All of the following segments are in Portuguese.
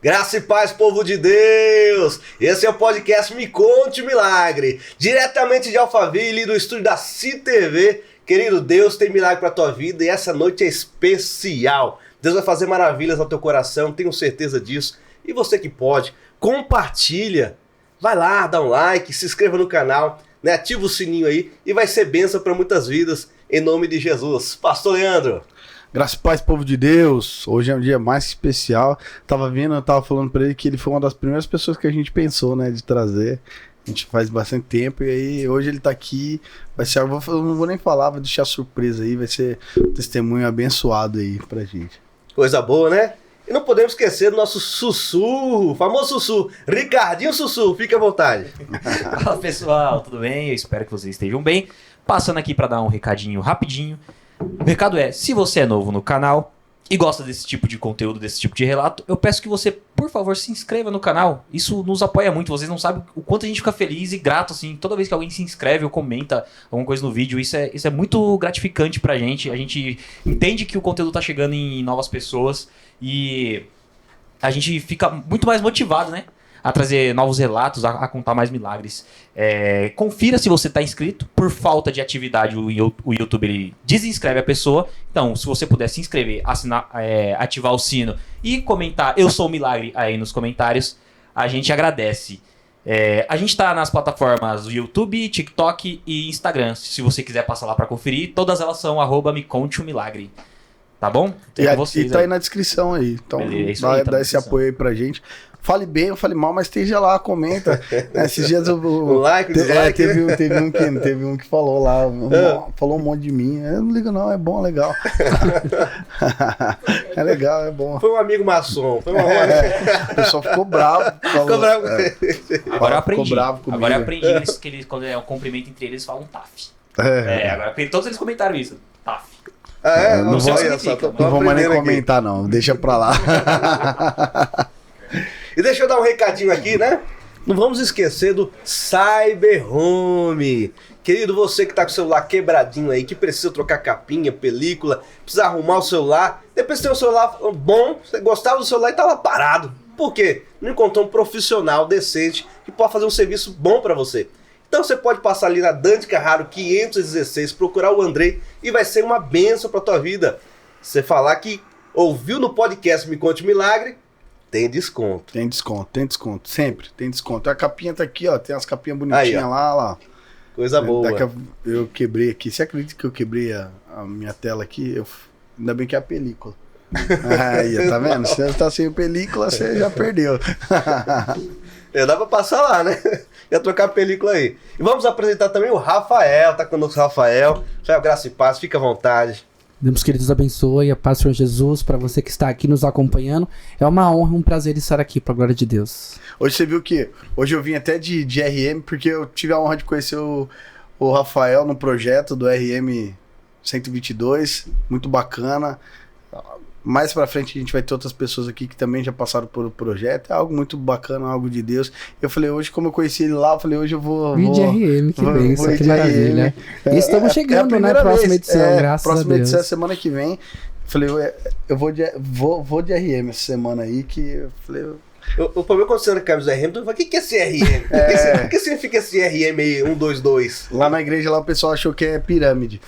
Graça e paz, povo de Deus! Esse é o podcast Me Conte o Milagre, diretamente de Alphaville, do estúdio da CITV. Querido Deus, tem milagre para tua vida e essa noite é especial. Deus vai fazer maravilhas ao teu coração, tenho certeza disso. E você que pode, compartilha, vai lá, dá um like, se inscreva no canal, né? Ativa o sininho aí e vai ser bênção para muitas vidas, em nome de Jesus. Pastor Leandro. Graças e paz, povo de Deus. Hoje é um dia mais especial. Eu tava falando pra ele que ele foi uma das primeiras pessoas que a gente pensou, né, de trazer. A gente faz bastante tempo e aí hoje ele tá aqui. Vai ser, eu não vou nem falar, vou deixar surpresa aí. Vai ser um testemunho abençoado aí pra gente. Coisa boa, né? E não podemos esquecer do nosso Sussurro, famoso Sussurro, Ricardinho Sussurro, fique à vontade. Fala pessoal, tudo bem? Eu espero que vocês estejam bem. Passando aqui pra dar um recadinho rapidinho. O recado é, se você é novo no canal e gosta desse tipo de conteúdo, desse tipo de relato, eu peço que você, por favor, se inscreva no canal. Isso nos apoia muito, vocês não sabem o quanto a gente fica feliz e grato, assim, toda vez que alguém se inscreve ou comenta alguma coisa no vídeo, isso é muito gratificante pra gente. A gente entende que o conteúdo tá chegando em novas pessoas e a gente fica muito mais motivado, né? A trazer novos relatos, a contar mais milagres. Confira se você está inscrito. Por falta de atividade, o YouTube ele desinscreve a pessoa. Então, se você puder se inscrever, assinar, ativar o sino e comentar "Eu sou o milagre" aí nos comentários, a gente agradece. A gente está nas plataformas do YouTube, TikTok e Instagram. Se você quiser passar lá para conferir, todas elas são @meconteomilagre. Tá bom? E tá aí na descrição aí. Então, dá esse apoio aí pra gente. Fale bem ou fale mal, mas esteja lá, comenta. Esses dias o like, teve um que falou lá, falou um monte de mim. Eu não ligo não, é bom, é legal. É legal, é bom. Foi um amigo maçom. O pessoal ficou bravo. Ficou bravo. Agora eu aprendi. Ficou bravo comigo. Agora eu aprendi que eles, quando é um cumprimento entre eles, falam TAF. Agora todos eles comentaram isso. TAF. Não vou mais nem comentar não, deixa pra lá. E deixa eu dar um recadinho aqui, né? Não vamos esquecer do Cyber Home. Querido, você que tá com o celular quebradinho aí, que precisa trocar capinha, película, precisa arrumar o celular. Depois tem um celular bom, você gostava do celular e tá lá parado. Por quê? Não encontrou um profissional decente que pode fazer um serviço bom pra você. Então você pode passar ali na Dante Carraro 516, procurar o Andrei e vai ser uma bênção pra tua vida. Você falar que ouviu no podcast Me Conte o Milagre, tem desconto. Tem desconto. Sempre tem desconto. A capinha tá aqui, ó. Tem as capinhas bonitinhas aí, lá. Coisa boa. Eu quebrei aqui. Você acredita que eu quebrei a minha tela aqui? Ainda bem que é a película. Aí, tá vendo? Se você tá sem película, você já perdeu. Dá pra passar lá, né? Ia trocar a película aí. E vamos apresentar também o Rafael. Tá conosco o Rafael. Rafael, graça e paz. Fica à vontade. Deus, que Deus abençoe, a paz do Senhor Jesus, para você que está aqui nos acompanhando. É uma honra, um prazer estar aqui, para a glória de Deus. Hoje você viu que, hoje eu vim até de RM, porque eu tive a honra de conhecer o Rafael no projeto do RM 122, muito bacana. Mais pra frente a gente vai ter outras pessoas aqui que também já passaram por o projeto. É algo muito bacana, algo de Deus. Eu falei, hoje, como eu conheci ele lá, eu falei, hoje eu vou... de RM, que bênção, que maravilha. E estamos chegando, né? Próxima edição, graças a Deus. Próxima edição é semana que vem. Falei, eu vou de RM essa semana aí, que eu falei... O problema quando você anda com a camisa RM, tu fala, o que é esse RM? O que significa esse RM aí, 122? Lá na igreja, lá o pessoal achou que é pirâmide.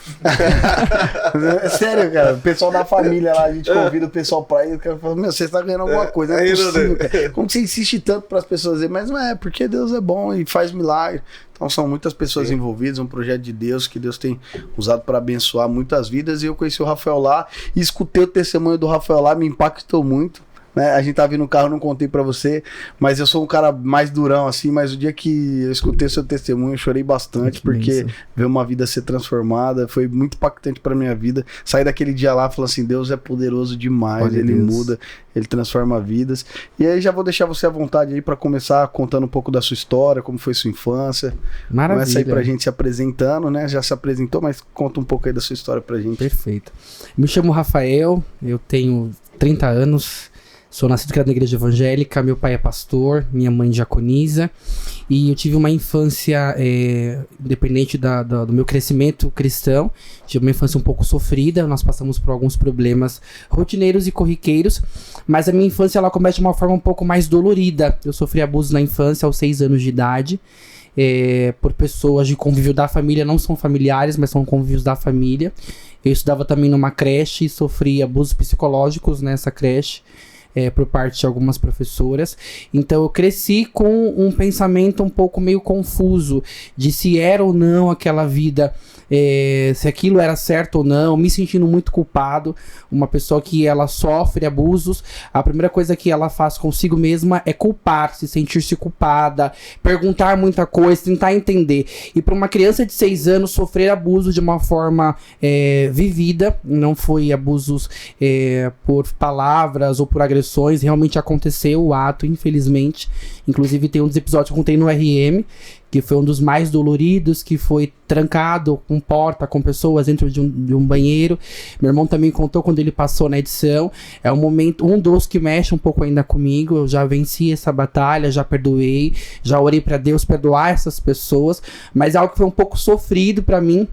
Sério, cara, o pessoal da família lá, a gente convida o pessoal pra ir, o cara fala, você está ganhando alguma coisa, não é possível, cara. Como você insiste tanto para as pessoas dizerem, mas não é, porque Deus é bom e faz milagre. Então são muitas pessoas envolvidas, um projeto de Deus que Deus tem usado para abençoar muitas vidas. E eu conheci o Rafael lá e escutei o testemunho do Rafael lá, me impactou muito. Né? A gente tava vindo no carro, não contei pra você, mas eu sou um cara mais durão assim, mas o dia que eu escutei seu testemunho eu chorei bastante, porque ver uma vida ser transformada foi muito impactante pra minha vida. Saí daquele dia lá falando assim, Deus é poderoso demais, Olha ele Deus. Muda, ele transforma vidas. E aí já vou deixar você à vontade aí pra começar contando um pouco da sua história, como foi sua infância. Maravilha. Começa aí pra gente se apresentando, né? Já se apresentou, mas conta um pouco aí da sua história pra gente. Perfeito. Me chamo Rafael, eu tenho 30 anos. Sou nascido e criado na igreja evangélica, meu pai é pastor, minha mãe diaconisa, e eu tive uma infância, independente do meu crescimento cristão, tive uma infância um pouco sofrida, nós passamos por alguns problemas rotineiros e corriqueiros, mas a minha infância ela começa de uma forma um pouco mais dolorida. Eu sofri abuso na infância aos 6 anos de idade, por pessoas de convívio da família, não são familiares, mas são convívios da família. Eu estudava também numa creche e sofri abusos psicológicos nessa creche, por parte de algumas professoras. Então eu cresci com um pensamento um pouco meio confuso de se era ou não aquela vida, se aquilo era certo ou não, me sentindo muito culpado. Uma pessoa que ela sofre abusos, a primeira coisa que ela faz consigo mesma é culpar-se, sentir-se culpada, perguntar muita coisa, tentar entender. E para uma criança de 6 anos sofrer abuso de uma forma vivida, não foi abusos por palavras ou por agressões, realmente aconteceu o ato, infelizmente. Inclusive tem um dos episódios que eu contei no RM, que foi um dos mais doloridos, que foi trancado com porta, com pessoas dentro de um banheiro. Meu irmão também contou quando ele passou na edição. É um momento, um dos que mexe um pouco ainda comigo. Eu já venci essa batalha, já perdoei, já orei para Deus perdoar essas pessoas, mas é algo que foi um pouco sofrido para mim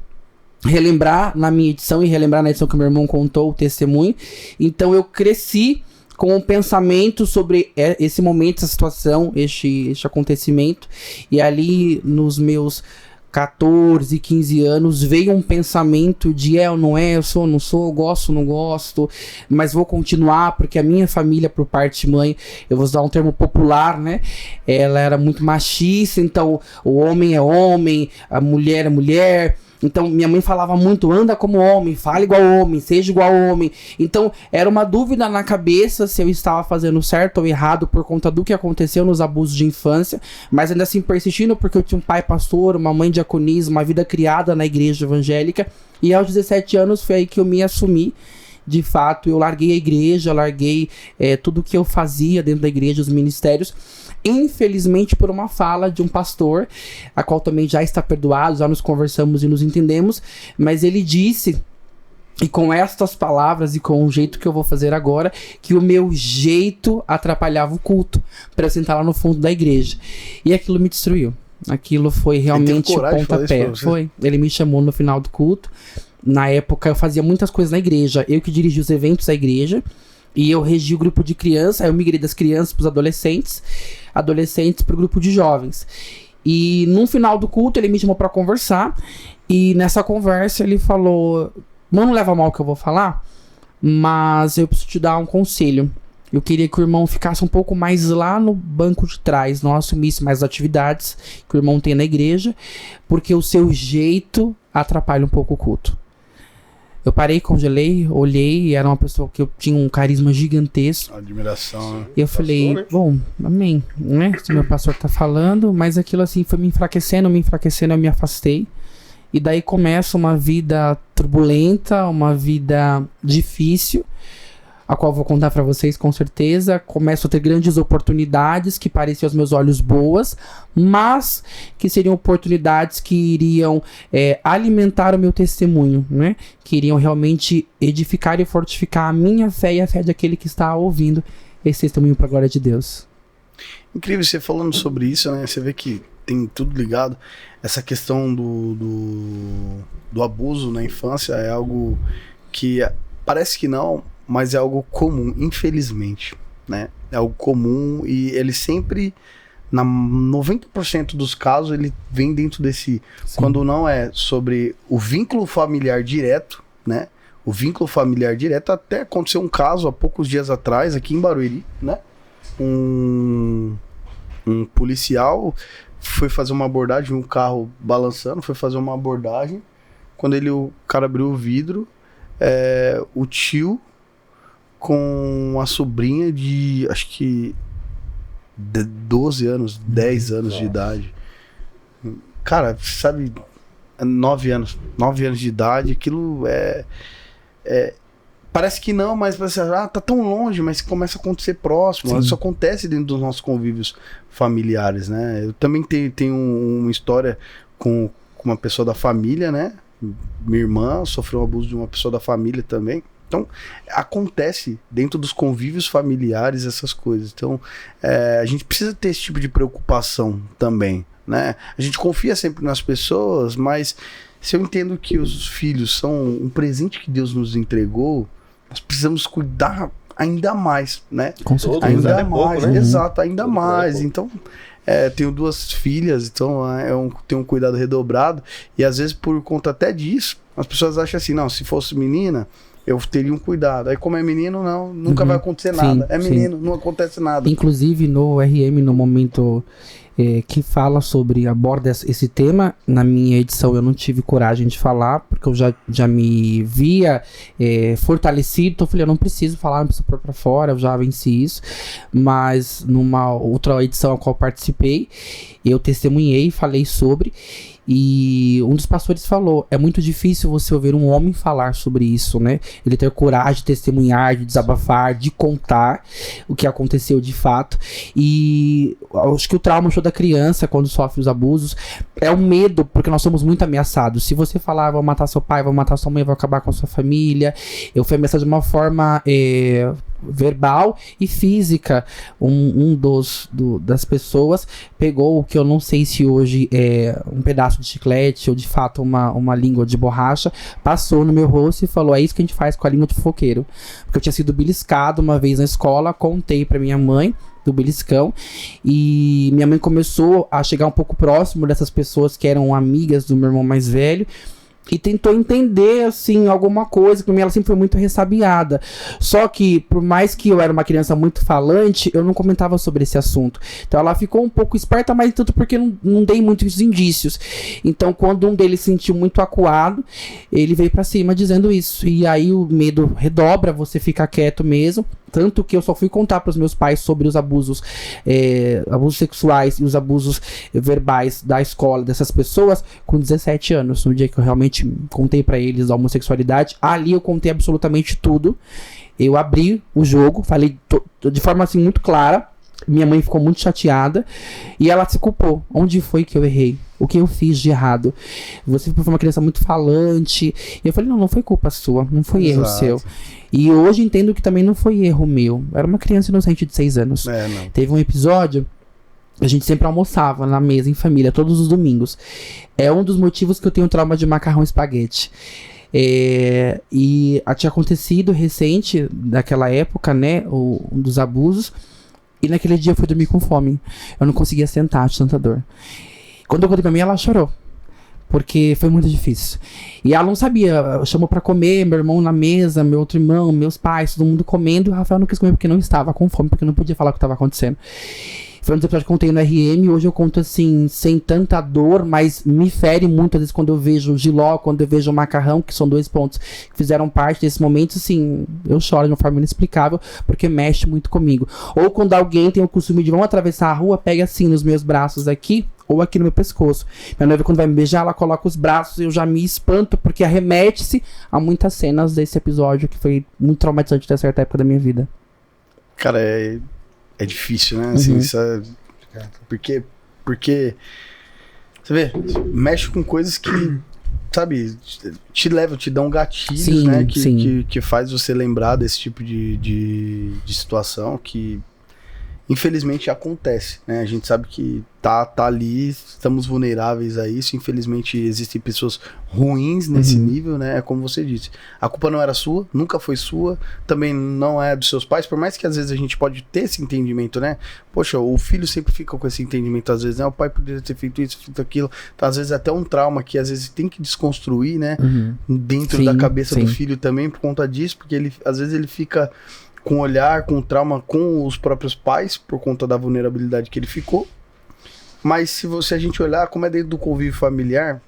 relembrar na minha edição e relembrar na edição que meu irmão contou o testemunho. Então eu cresci com um pensamento sobre esse momento, essa situação, este acontecimento. E ali nos meus 14, 15 anos veio um pensamento de ou não eu sou ou não sou, gosto ou não gosto, mas vou continuar porque a minha família, por parte de mãe, eu vou usar um termo popular, né? Ela era muito machista, então o homem é homem, a mulher é mulher. Então minha mãe falava muito, anda como homem, fala igual homem, seja igual homem. Então era uma dúvida na cabeça se eu estava fazendo certo ou errado por conta do que aconteceu nos abusos de infância, mas ainda assim persistindo porque eu tinha um pai pastor, uma mãe diaconisa, uma vida criada na igreja evangélica. E aos 17 anos foi aí que eu me assumi. De fato, eu larguei a igreja, larguei tudo que eu fazia dentro da igreja, os ministérios, infelizmente por uma fala de um pastor, a qual também já está perdoado, já nos conversamos e nos entendemos, mas ele disse, e com estas palavras e com o jeito que eu vou fazer agora, que o meu jeito atrapalhava o culto, para eu sentar lá no fundo da igreja. E aquilo me destruiu. Aquilo foi realmente o pontapé. Foi. Ele me chamou no final do culto. Na época eu fazia muitas coisas na igreja, eu que dirigia os eventos da igreja, e eu regi o grupo de crianças, aí eu migrei das crianças para os adolescentes para o grupo de jovens. E no final do culto ele me chamou para conversar, e nessa conversa ele falou, não leva mal o que eu vou falar, mas eu preciso te dar um conselho. Eu queria que o irmão ficasse um pouco mais lá no banco de trás, não assumisse mais atividades que o irmão tem na igreja, porque o seu jeito atrapalha um pouco o culto. Eu parei, congelei, olhei, e era uma pessoa que eu tinha um carisma gigantesco. Admiração, né? E eu falei, bom, amém, né? Se meu pastor tá falando, mas aquilo assim foi me enfraquecendo, eu me afastei. E daí começa uma vida turbulenta, uma vida difícil, a qual vou contar pra vocês com certeza. Começo a ter grandes oportunidades que pareciam aos meus olhos boas, mas que seriam oportunidades que iriam alimentar o meu testemunho, né? Que iriam realmente edificar e fortificar a minha fé e a fé daquele que está ouvindo esse testemunho pra glória de Deus. Incrível você falando sobre isso, né? Você vê que tem tudo ligado. Essa questão do abuso na infância é algo que parece que não, mas é algo comum, infelizmente, né? É algo comum e ele sempre, na 90% dos casos, ele vem dentro desse... Sim. Quando não é sobre o vínculo familiar direto, né? O vínculo familiar direto, até aconteceu um caso há poucos dias atrás, aqui em Barueri, né? Um policial foi fazer uma abordagem, um carro balançando, foi fazer uma abordagem. Quando o cara abriu o vidro, o tio com a sobrinha de, acho que 12 anos, 10 anos de idade. Cara, sabe, 9 anos de idade, aquilo parece que não, mas parece, tá tão longe, mas começa a acontecer próximo. Sim. Isso acontece dentro dos nossos convívios familiares, né? Eu também tenho uma história com uma pessoa da família, né? Minha irmã sofreu um abuso de uma pessoa da família também. Então, acontece dentro dos convívios familiares essas coisas. Então, a gente precisa ter esse tipo de preocupação também, né? A gente confia sempre nas pessoas, mas se eu entendo que os filhos são um presente que Deus nos entregou, nós precisamos cuidar ainda mais, né? Com certeza. Ainda mais, pouco, né? exato, ainda Todo mais. pouco. Então, tenho 2 filhas, então tenho um cuidado redobrado, e às vezes por conta até disso, as pessoas acham assim, não, se fosse menina, eu teria um cuidado. Aí como é menino, não, nunca vai acontecer nada. É menino, não acontece nada. Inclusive no RM, no momento que fala sobre, aborda esse tema, na minha edição eu não tive coragem de falar, porque eu já me via fortalecido, então eu falei, eu não preciso falar, não preciso pôr pra fora, eu já venci isso. Mas numa outra edição a qual participei, eu testemunhei, falei sobre, e um dos pastores falou, é muito difícil você ouvir um homem falar sobre isso, né? Ele ter coragem de testemunhar, de desabafar, de contar o que aconteceu de fato. E acho que o trauma da criança quando sofre os abusos é o medo, porque nós somos muito ameaçados. Se você falar, vou matar seu pai, vou matar sua mãe, vou acabar com a sua família. Eu fui ameaçado de uma forma verbal e física. Das pessoas pegou o que eu não sei se hoje é um pedaço de chiclete ou de fato uma língua de borracha, passou no meu rosto e falou, é isso que a gente faz com a língua de fofoqueiro. Porque eu tinha sido beliscado uma vez na escola, contei pra minha mãe do beliscão, e minha mãe começou a chegar um pouco próximo dessas pessoas que eram amigas do meu irmão mais velho, e tentou entender, assim, alguma coisa. Pra mim ela sempre foi muito ressabiada. Só que, por mais que eu era uma criança muito falante, eu não comentava sobre esse assunto. Então ela ficou um pouco esperta, mas tanto porque não dei muitos indícios. Então quando um deles se sentiu muito acuado, ele veio pra cima dizendo isso. E aí o medo redobra, você fica quieto mesmo. Tanto que eu só fui contar para os meus pais sobre os abusos sexuais e os abusos verbais da escola dessas pessoas com 17 anos. No dia que eu realmente contei para eles a homossexualidade, ali eu contei absolutamente tudo. Eu abri o jogo, falei de forma assim muito clara. Minha mãe ficou muito chateada e ela se culpou. Onde foi que eu errei? O que eu fiz de errado? Você foi uma criança muito falante. E eu falei, não foi culpa sua, não foi erro seu. E hoje entendo que também não foi erro meu. Eu era uma criança inocente de 6 anos. Teve um episódio, a gente sempre almoçava na mesa em família, todos os domingos. É um dos motivos que eu tenho trauma de macarrão e espaguete. E tinha acontecido recente, daquela época, né, um dos abusos. E naquele dia eu fui dormir com fome. Eu não conseguia sentar de tanta dor. Quando eu contei pra mim, ela chorou. Porque foi muito difícil. E ela não sabia. Chamou pra comer, meu irmão na mesa, meu outro irmão, meus pais, todo mundo comendo. E o Rafael não quis comer porque não estava com fome, porque não podia falar o que estava acontecendo. Foi um episódio que eu contei no RM. Hoje eu conto assim, sem tanta dor, mas me fere muito às vezes quando eu vejo o jiló, quando eu vejo o macarrão, que são 2 pontos que fizeram parte desse momento. Assim, eu choro de uma forma inexplicável, porque mexe muito comigo. Ou quando alguém tem o costume de, vamos atravessar a rua, pega assim nos meus braços aqui, ou aqui no meu pescoço. Minha noiva, quando vai me beijar, ela coloca os braços e eu já me espanto, porque arremete-se a muitas cenas desse episódio, que foi muito traumatizante nessa certa época da minha vida. Cara, é difícil, né? Assim, isso porque você vê, mexe com coisas que, sabe, te dão gatilhos, sim, né? sim. Que faz você lembrar desse tipo de situação que infelizmente acontece, né? A gente sabe que tá ali, estamos vulneráveis a isso. Infelizmente existem pessoas ruins nesse nível, né? É como você disse, a culpa não era sua, nunca foi sua, também não é dos seus pais, por mais que às vezes a gente pode ter esse entendimento, né? Poxa, o filho sempre fica com esse entendimento, às vezes, né? O pai poderia ter feito isso, feito aquilo, então, às vezes até um trauma que às vezes tem que desconstruir, né? Dentro da cabeça do filho também, por conta disso, porque ele, às vezes ele fica com olhar, com trauma com os próprios pais, por conta da vulnerabilidade que ele ficou. Mas se a gente olhar como é dentro do convívio familiar,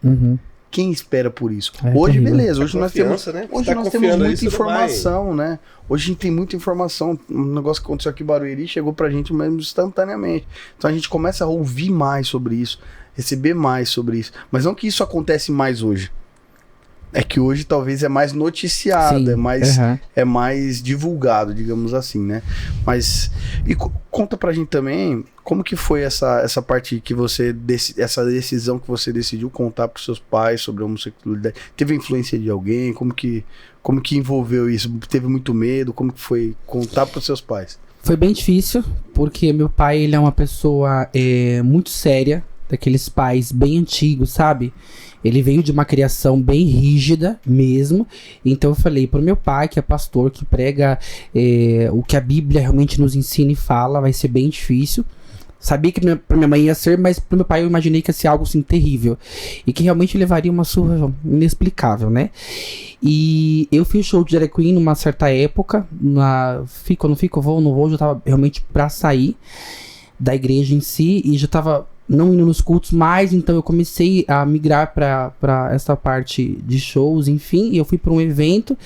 quem espera por isso? Hoje, terrível. Beleza, hoje nós temos, né? hoje nós temos muita informação, né? Hoje a gente tem muita informação. Um negócio que aconteceu aqui em Barueri chegou pra gente mesmo instantaneamente. Então a gente começa a ouvir mais sobre isso, receber mais sobre isso. Mas não que isso acontece mais hoje. É que hoje talvez é mais noticiado, Sim, é mais divulgado, digamos assim, né? Mas, e conta pra gente também, como que foi essa parte que você, essa decisão que você decidiu contar pros seus pais sobre a homossexualidade? Teve influência de alguém? Como que Como que envolveu isso? Teve muito medo? Como que foi contar pros seus pais? Foi bem difícil, porque meu pai, ele é uma pessoa muito séria, daqueles pais bem antigos, sabe? Ele veio de uma criação bem rígida mesmo. Então eu falei pro meu pai, que é pastor, que prega o que a Bíblia realmente nos ensina e fala, vai ser bem difícil. Sabia que pra minha mãe ia ser, mas pro meu pai eu imaginei que ia ser algo assim terrível. E que realmente levaria uma surra inexplicável, né? E eu fiz show de drag queen numa certa época. Fico, não fico, vou, não vou. Já tava realmente pra sair da igreja em si. E já tava não indo nos cultos mais. Então eu comecei a migrar pra essa parte de shows, enfim. E eu fui pra um evento.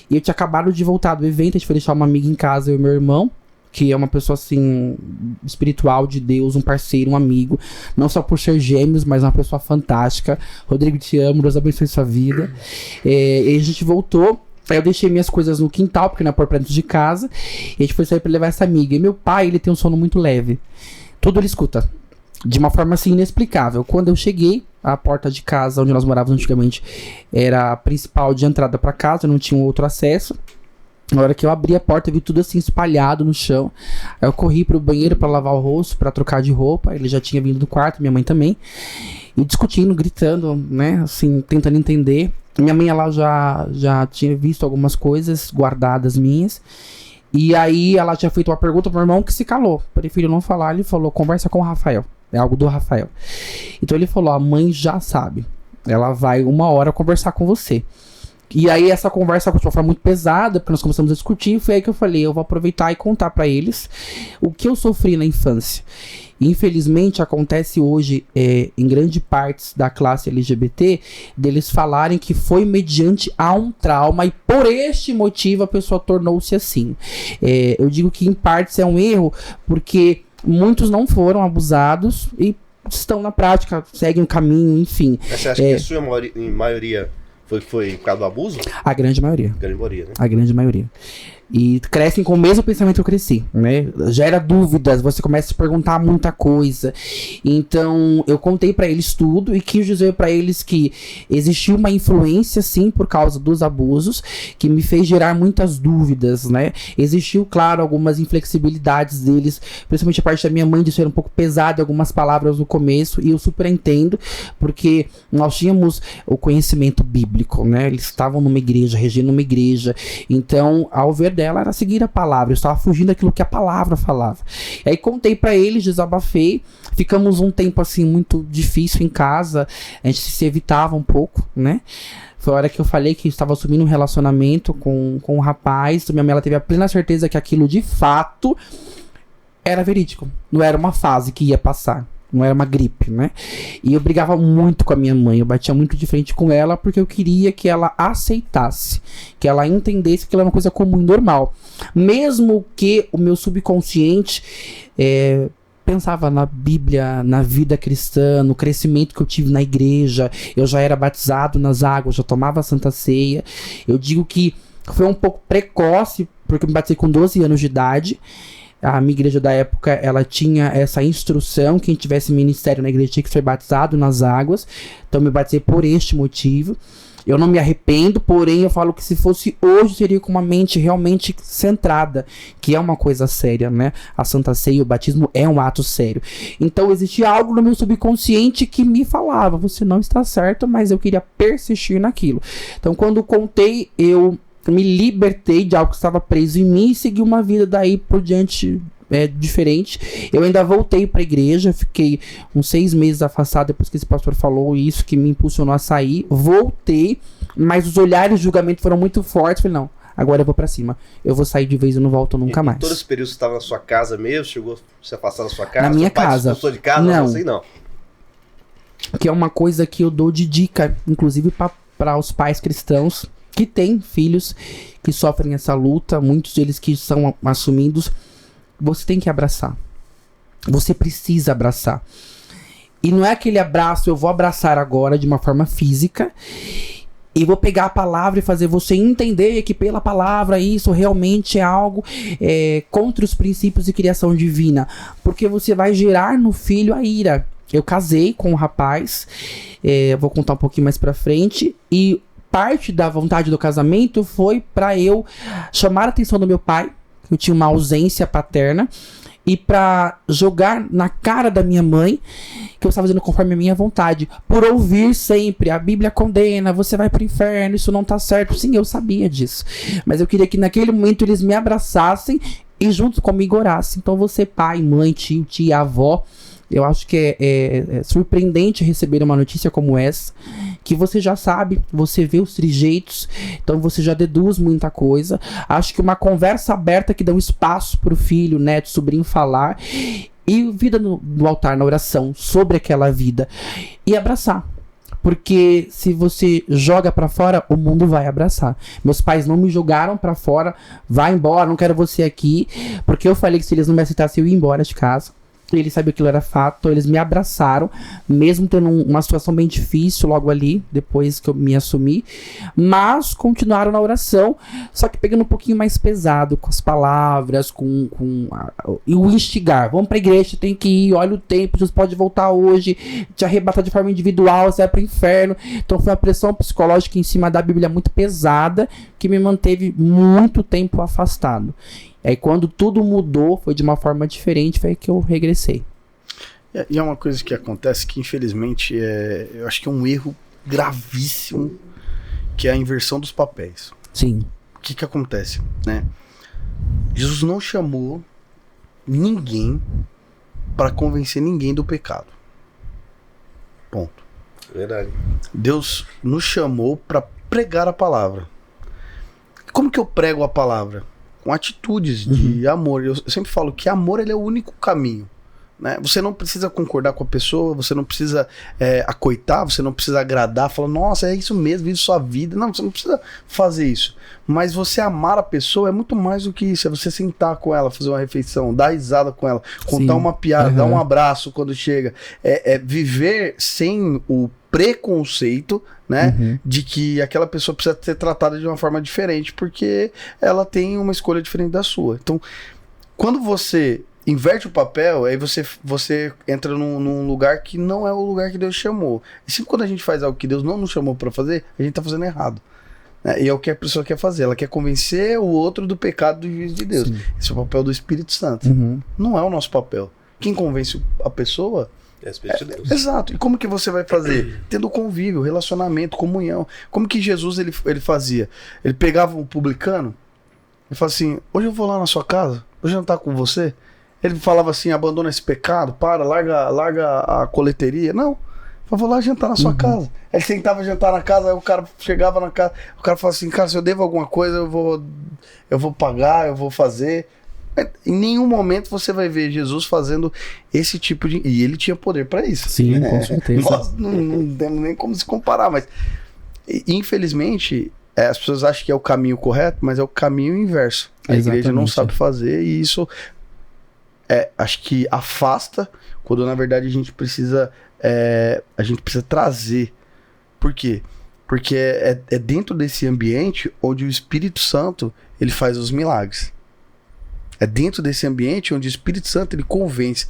E eu tinha acabado de voltar do evento. A gente foi deixar uma amiga em casa, eu e meu irmão, que é uma pessoa, assim, espiritual de Deus, um parceiro, um amigo, não só por ser gêmeos, mas uma pessoa fantástica. Rodrigo, te amo, Deus abençoe sua vida. E a gente voltou, aí eu deixei minhas coisas no quintal, porque não é por dentro de casa, e a gente foi sair pra levar essa amiga. E meu pai, ele tem um sono muito leve. Tudo ele escuta, de uma forma, assim, inexplicável. Quando eu cheguei, a porta de casa, onde nós morávamos antigamente, era a principal de entrada pra casa, não tinha outro acesso. Na hora que eu abri a porta, eu vi tudo assim espalhado no chão. Aí eu corri pro banheiro pra lavar o rosto, pra trocar de roupa. Ele já tinha vindo do quarto, minha mãe também. E discutindo, gritando, né, assim, tentando entender. Minha mãe, ela já tinha visto algumas coisas guardadas minhas. E aí ela tinha feito uma pergunta pro meu irmão, que se calou. Prefiro não falar. Ele falou, conversa com o Rafael. É algo do Rafael. Então ele falou, a mãe já sabe. Ela vai 1 hora conversar com você. E aí essa conversa foi uma forma muito pesada, porque nós começamos a discutir, foi aí que eu falei, eu vou aproveitar e contar pra eles o que eu sofri na infância. Infelizmente acontece hoje, em grande parte da classe LGBT, deles falarem que foi mediante a um trauma e por este motivo a pessoa tornou-se assim. Eu digo que em partes é um erro, porque muitos não foram abusados e estão na prática, seguem o caminho, enfim. Mas você acha que a sua maioria foi por causa do abuso? A grande maioria. A grande maioria, né? A grande maioria. E crescem com o mesmo pensamento que eu cresci, né? Gera dúvidas, você começa a se perguntar muita coisa. Então, eu contei pra eles tudo e quis dizer pra eles que existiu uma influência, sim, por causa dos abusos, que me fez gerar muitas dúvidas, né? Existiu, claro, algumas inflexibilidades deles, principalmente a parte da minha mãe de ser um pouco pesada em algumas palavras no começo, e eu super entendo, porque nós tínhamos o conhecimento bíblico, né? Eles estavam numa igreja, regendo uma igreja, então, ao ver dela era seguir a palavra, eu estava fugindo daquilo que a palavra falava. E aí contei pra eles, desabafei, ficamos um tempo assim muito difícil em casa, a gente se evitava um pouco, né? Foi a hora que eu falei que estava assumindo um relacionamento com um rapaz, minha mãe ela teve a plena certeza que aquilo de fato era verídico, não era uma fase que ia passar. Não era uma gripe, né? E eu brigava muito com a minha mãe. Eu batia muito de frente com ela porque eu queria que ela aceitasse. Que ela entendesse que aquilo era uma coisa comum e normal. Mesmo que o meu subconsciente pensava na Bíblia, na vida cristã, no crescimento que eu tive na igreja. Eu já era batizado nas águas, já tomava a Santa Ceia. Eu digo que foi um pouco precoce, porque eu me batizei com 12 anos de idade. A minha igreja da época, ela tinha essa instrução, quem tivesse ministério na igreja tinha que ser batizado nas águas. Então eu me batizei por este motivo. Eu não me arrependo, porém eu falo que se fosse hoje, seria com uma mente realmente centrada, que é uma coisa séria, né? A Santa Ceia, o batismo é um ato sério. Então existia algo no meu subconsciente que me falava, você não está certo, mas eu queria persistir naquilo. Então quando contei, eu me libertei de algo que estava preso em mim e segui uma vida daí por diante diferente. Eu ainda voltei para a igreja, fiquei uns 6 meses afastado depois que esse pastor falou isso, que me impulsionou a sair. Voltei, mas os olhares de julgamento foram muito fortes. Falei, não, agora eu vou para cima. Eu vou sair de vez e não volto nunca mais. Todo esse período você estava na sua casa mesmo? Chegou a se afastar da sua casa? Na minha casa. De casa? Não. Assim, não. Que é uma coisa que eu dou de dica, inclusive para os pais cristãos que têm filhos que sofrem essa luta, muitos deles que são assumidos. Você tem que abraçar. Você precisa abraçar. E não é aquele abraço, eu vou abraçar agora de uma forma física e vou pegar a palavra e fazer você entender que pela palavra isso realmente é algo contra os princípios de criação divina. Porque você vai gerar no filho a ira. Eu casei com um rapaz, vou contar um pouquinho mais pra frente, e parte da vontade do casamento foi pra eu chamar a atenção do meu pai, eu tinha uma ausência paterna, e pra jogar na cara da minha mãe que eu estava fazendo conforme a minha vontade, por ouvir sempre, a Bíblia condena, você vai pro inferno, isso não tá certo. Sim, eu sabia disso, mas eu queria que naquele momento eles me abraçassem e junto comigo orassem. Então você, pai, mãe, tio, tia, avó, eu acho que é surpreendente receber uma notícia como essa, que você já sabe, você vê os trejeitos, então você já deduz muita coisa. Acho que uma conversa aberta que dá um espaço pro filho, neto, sobrinho falar, e vida no altar, na oração, sobre aquela vida, e abraçar. Porque se você joga pra fora, o mundo vai abraçar. Meus pais não me jogaram pra fora, vai embora, não quero você aqui, porque eu falei que se eles não me aceitassem, eu ia embora de casa. Eles sabiam que aquilo era fato, então eles me abraçaram, mesmo tendo uma situação bem difícil logo ali, depois que eu me assumi, mas continuaram na oração, só que pegando um pouquinho mais pesado, com as palavras, e o instigar. Vamos pra igreja, tem que ir, olha o tempo, Jesus pode voltar hoje, te arrebatar de forma individual, você vai pro inferno. Então foi uma pressão psicológica em cima da Bíblia muito pesada, que me manteve muito tempo afastado. Aí quando tudo mudou, foi de uma forma diferente, foi que eu regressei. E é uma coisa que acontece que, infelizmente, eu acho que é um erro gravíssimo, que é a inversão dos papéis. Sim. O que acontece, né? Jesus não chamou ninguém para convencer ninguém do pecado. Ponto. Verdade. Deus nos chamou para pregar a palavra. Como que eu prego a palavra? Com atitudes de amor. Eu sempre falo que amor, ele é o único caminho, né? Você não precisa concordar com a pessoa, você não precisa acoitar, você não precisa agradar, falar, nossa, é isso mesmo, vive sua vida. Não, você não precisa fazer isso. Mas você amar a pessoa é muito mais do que isso. É você sentar com ela, fazer uma refeição, dar risada com ela, contar uma piada, dar um abraço quando chega. É viver sem o preconceito, né, de que aquela pessoa precisa ser tratada de uma forma diferente porque ela tem uma escolha diferente da sua. Então, quando você inverte o papel, aí você entra num lugar que não é o lugar que Deus chamou. E sempre quando a gente faz algo que Deus não nos chamou para fazer, a gente tá fazendo errado. E é o que a pessoa quer fazer. Ela quer convencer o outro do pecado do juízo de Deus. Sim. Esse é o papel do Espírito Santo. Não é o nosso papel. Quem convence a pessoa é o Espírito de Deus. Exato. E como que você vai fazer? Tendo convívio, relacionamento, comunhão. Como que Jesus ele fazia? Ele pegava um publicano e falava assim, hoje eu vou lá na sua casa, hoje eu não tá com você. Ele falava assim, abandona esse pecado, larga a coleteria. Não, eu vou lá jantar na sua casa. Ele sentava jantar na casa, aí o cara chegava na casa, o cara falava assim, cara, se eu devo alguma coisa, eu vou pagar, eu vou fazer. Em nenhum momento você vai ver Jesus fazendo esse tipo de... E ele tinha poder para isso. Sim, né? Com certeza. Nós não temos nem como se comparar, mas infelizmente as pessoas acham que é o caminho correto, mas é o caminho inverso. A igreja não sabe fazer e isso acho que afasta, quando na verdade a gente precisa trazer. Por quê? Porque é dentro desse ambiente onde o Espírito Santo ele faz os milagres. É dentro desse ambiente onde o Espírito Santo ele convence.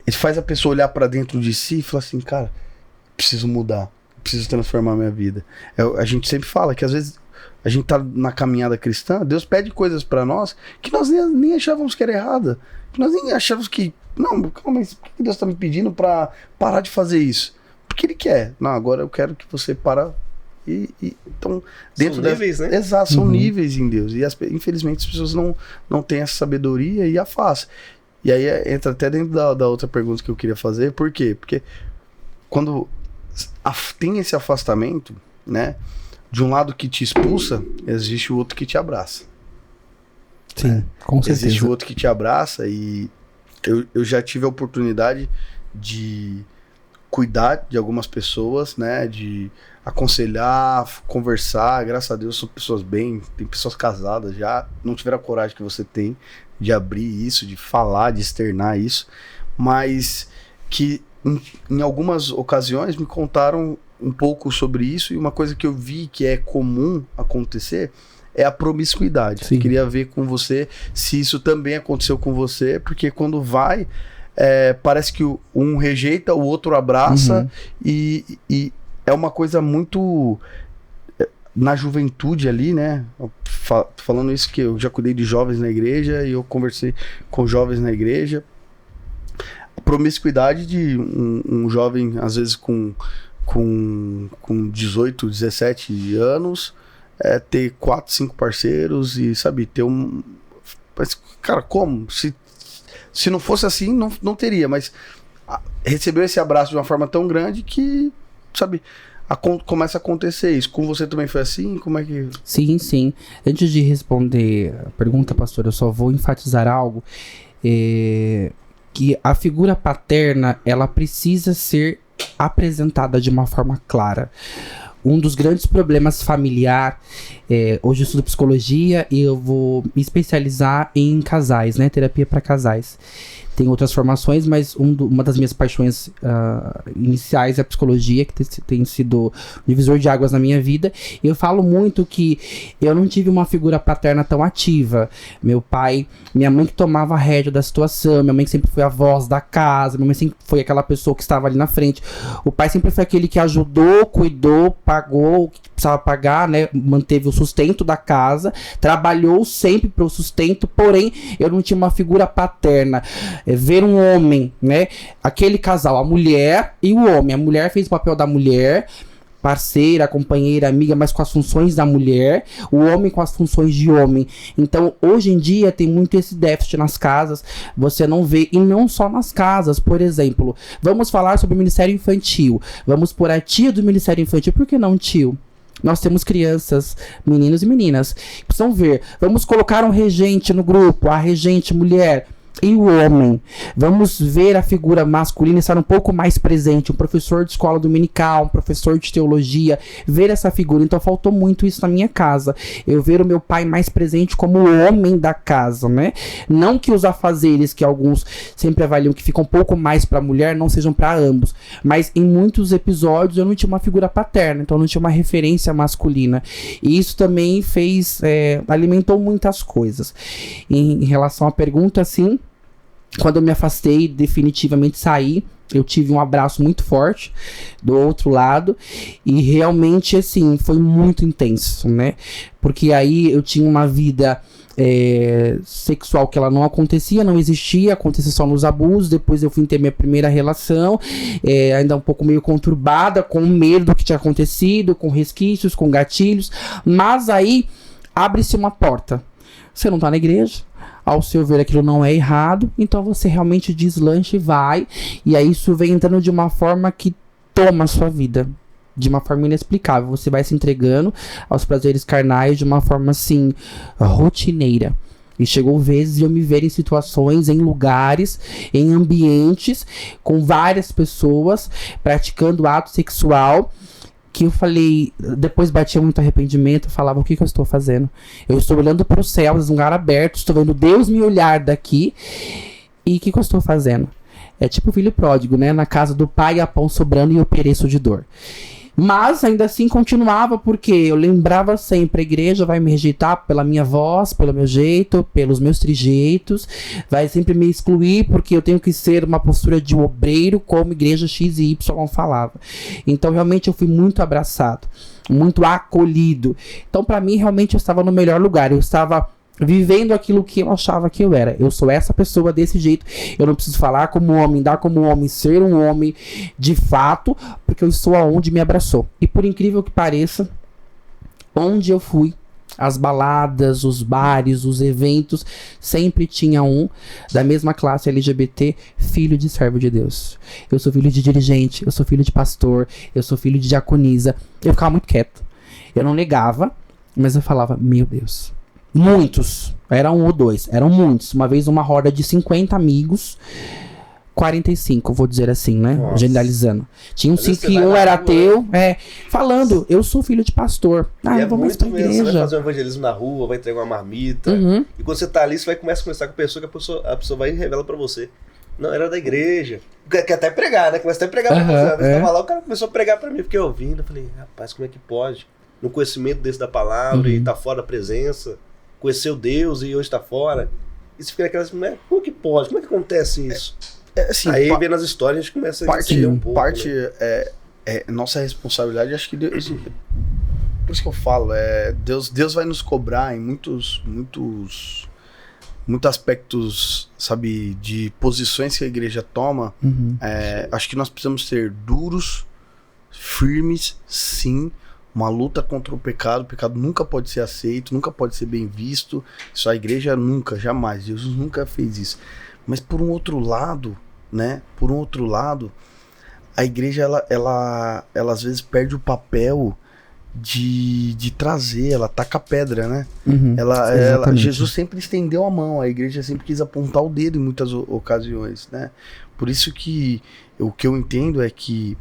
Ele faz a pessoa olhar para dentro de si e falar assim, cara, preciso mudar, preciso transformar minha vida. A gente sempre fala que às vezes a gente tá na caminhada cristã, Deus pede coisas para nós que nós nem achávamos que era errada. Que nós nem achávamos que... Não, calma, mas por que Deus tá me pedindo para parar de fazer isso? Porque Ele quer. Não, agora eu quero que você para... Então, dentro são níveis, né? Exato, são níveis em Deus. E infelizmente as pessoas não têm essa sabedoria e afastam. E aí entra até dentro da outra pergunta que eu queria fazer. Por quê? Porque quando tem esse afastamento, né? De um lado que te expulsa, existe o outro que te abraça. Sim, com certeza. Existe o outro que te abraça e eu já tive a oportunidade de cuidar de algumas pessoas, né? De aconselhar, conversar. Graças a Deus são pessoas bem, tem pessoas casadas já, não tiveram a coragem que você tem de abrir isso, de falar, de externar isso, mas que em algumas ocasiões me contaram um pouco sobre isso, e uma coisa que eu vi que é comum acontecer é a promiscuidade. Sim. Queria ver com você se isso também aconteceu com você, porque quando vai, parece que um rejeita, o outro abraça, e é uma coisa muito... na juventude ali, né? Falando isso que eu já cuidei de jovens na igreja e eu conversei com jovens na igreja. A promiscuidade de um jovem, às vezes com 18, 17 anos, ter 4, 5 parceiros e, sabe, ter um... Mas, cara, como? Se não fosse assim, não teria, mas recebeu esse abraço de uma forma tão grande que, sabe, começa a acontecer isso. Com você também foi assim? Como é que... Sim. Antes de responder a pergunta, pastor, eu só vou enfatizar algo, que a figura paterna, ela precisa ser apresentada de uma forma clara. Um dos grandes problemas familiar, hoje eu estudo psicologia e eu vou me especializar em casais, né? Terapia para casais. Tem outras formações, mas uma das minhas paixões iniciais é a psicologia, que tem sido divisor de águas na minha vida. E eu falo muito que eu não tive uma figura paterna tão ativa. Meu pai, minha mãe que tomava a rédea da situação, minha mãe que sempre foi a voz da casa, minha mãe sempre foi aquela pessoa que estava ali na frente. O pai sempre foi aquele que ajudou, cuidou, pagou o que precisava pagar, né? Manteve o sustento da casa, trabalhou sempre para o sustento, porém eu não tinha uma figura paterna. Ver um homem, né? Aquele casal, a mulher e o homem. A mulher fez o papel da mulher, parceira, companheira, amiga, mas com as funções da mulher. O homem com as funções de homem. Então, hoje em dia, tem muito esse déficit nas casas. Você não vê, e não só nas casas. Por exemplo, vamos falar sobre o Ministério Infantil. Vamos pôr a tia do Ministério Infantil. Por que não tio? Nós temos crianças, meninos e meninas. Precisam ver. Vamos colocar um regente no grupo, a regente mulher. E o homem, vamos ver a figura masculina estar um pouco mais presente, um professor de escola dominical, um professor de teologia, ver essa figura. Então faltou muito isso na minha casa, eu ver o meu pai mais presente como o homem da casa, né? Não que os afazeres, que alguns sempre avaliam que ficam um pouco mais para a mulher, não sejam para ambos, mas em muitos episódios eu não tinha uma figura paterna, então eu não tinha uma referência masculina, e isso também alimentou muitas coisas. Em relação à pergunta, assim, quando eu me afastei, definitivamente saí, eu tive um abraço muito forte do outro lado e realmente, assim, foi muito intenso, né? Porque aí eu tinha uma vida sexual que ela não acontecia, não existia, acontecia só nos abusos. Depois eu fui ter minha primeira relação, ainda um pouco meio conturbada, com medo do que tinha acontecido, com resquícios, com gatilhos, mas aí abre-se uma porta. Você não tá na igreja, ao seu ver aquilo não é errado, então você realmente deslancha e vai, e aí isso vem entrando de uma forma que toma a sua vida, de uma forma inexplicável. Você vai se entregando aos prazeres carnais de uma forma assim, rotineira. E chegou vezes de eu me ver em situações, em lugares, em ambientes, com várias pessoas praticando ato sexual, que eu falei, depois batia muito arrependimento, eu falava, o que eu estou fazendo? Eu estou olhando para os céus, um lugar aberto, estou vendo Deus me olhar daqui, e o que eu estou fazendo? É tipo o filho pródigo, né? Na casa do pai há pão sobrando e eu pereço de dor. Mas ainda assim continuava, porque eu lembrava sempre, a igreja vai me rejeitar pela minha voz, pelo meu jeito, pelos meus trejeitos, vai sempre me excluir porque eu tenho que ser uma postura de obreiro, como igreja X e Y falava. Então realmente eu fui muito abraçado, muito acolhido. Então para mim realmente eu estava no melhor lugar, eu estava vivendo aquilo que eu achava que eu era. Eu sou essa pessoa desse jeito. Eu não preciso falar como homem, dar como homem, ser um homem de fato, porque eu estou aonde me abraçou. E por incrível que pareça, onde eu fui, as baladas, os bares, os eventos, sempre tinha um da mesma classe LGBT, filho de servo de Deus. Eu sou filho de dirigente, eu sou filho de pastor, eu sou filho de diaconisa. Eu ficava muito quieto. Eu não negava, mas eu falava, meu Deus. Muitos, era um ou dois, eram muitos. Uma vez uma roda de 50 amigos, 45, vou dizer assim, né? Nossa. Generalizando. Tinha uns 5 que um era ateu, falando, eu sou filho de pastor. Ah, eu vou mais pra igreja. Você vai fazer um evangelismo na rua, vai entregar uma marmita. Uhum. E quando você tá ali, você vai começar a conversar com a pessoa, que a pessoa vai e revela pra você. Não, era da igreja. Quer até pregar, né? Começa até a pregar pra você. Você tava lá, o cara começou a pregar pra mim. Fiquei ouvindo, eu falei, rapaz, como é que pode? No conhecimento desse da palavra e tá fora da presença. Conheceu Deus e hoje tá fora. E você fica naquelas, né? Como que pode? Como é que acontece isso? Assim, aí vendo as histórias a gente começa a entender um pouco. Parte, né? Nossa responsabilidade, acho que Deus, Por isso que eu falo, Deus vai nos cobrar em muitos aspectos, sabe, de posições que a igreja toma. Acho que nós precisamos ser duros, firmes, sim. Uma luta contra o pecado nunca pode ser aceito, nunca pode ser bem visto. Isso a igreja nunca, jamais, Jesus nunca fez isso. Mas por um outro lado, né, a igreja, ela às vezes perde o papel de trazer, ela taca a pedra, né? Jesus sempre estendeu a mão, a igreja sempre quis apontar o dedo em muitas ocasiões, né? Por isso que o que eu entendo é que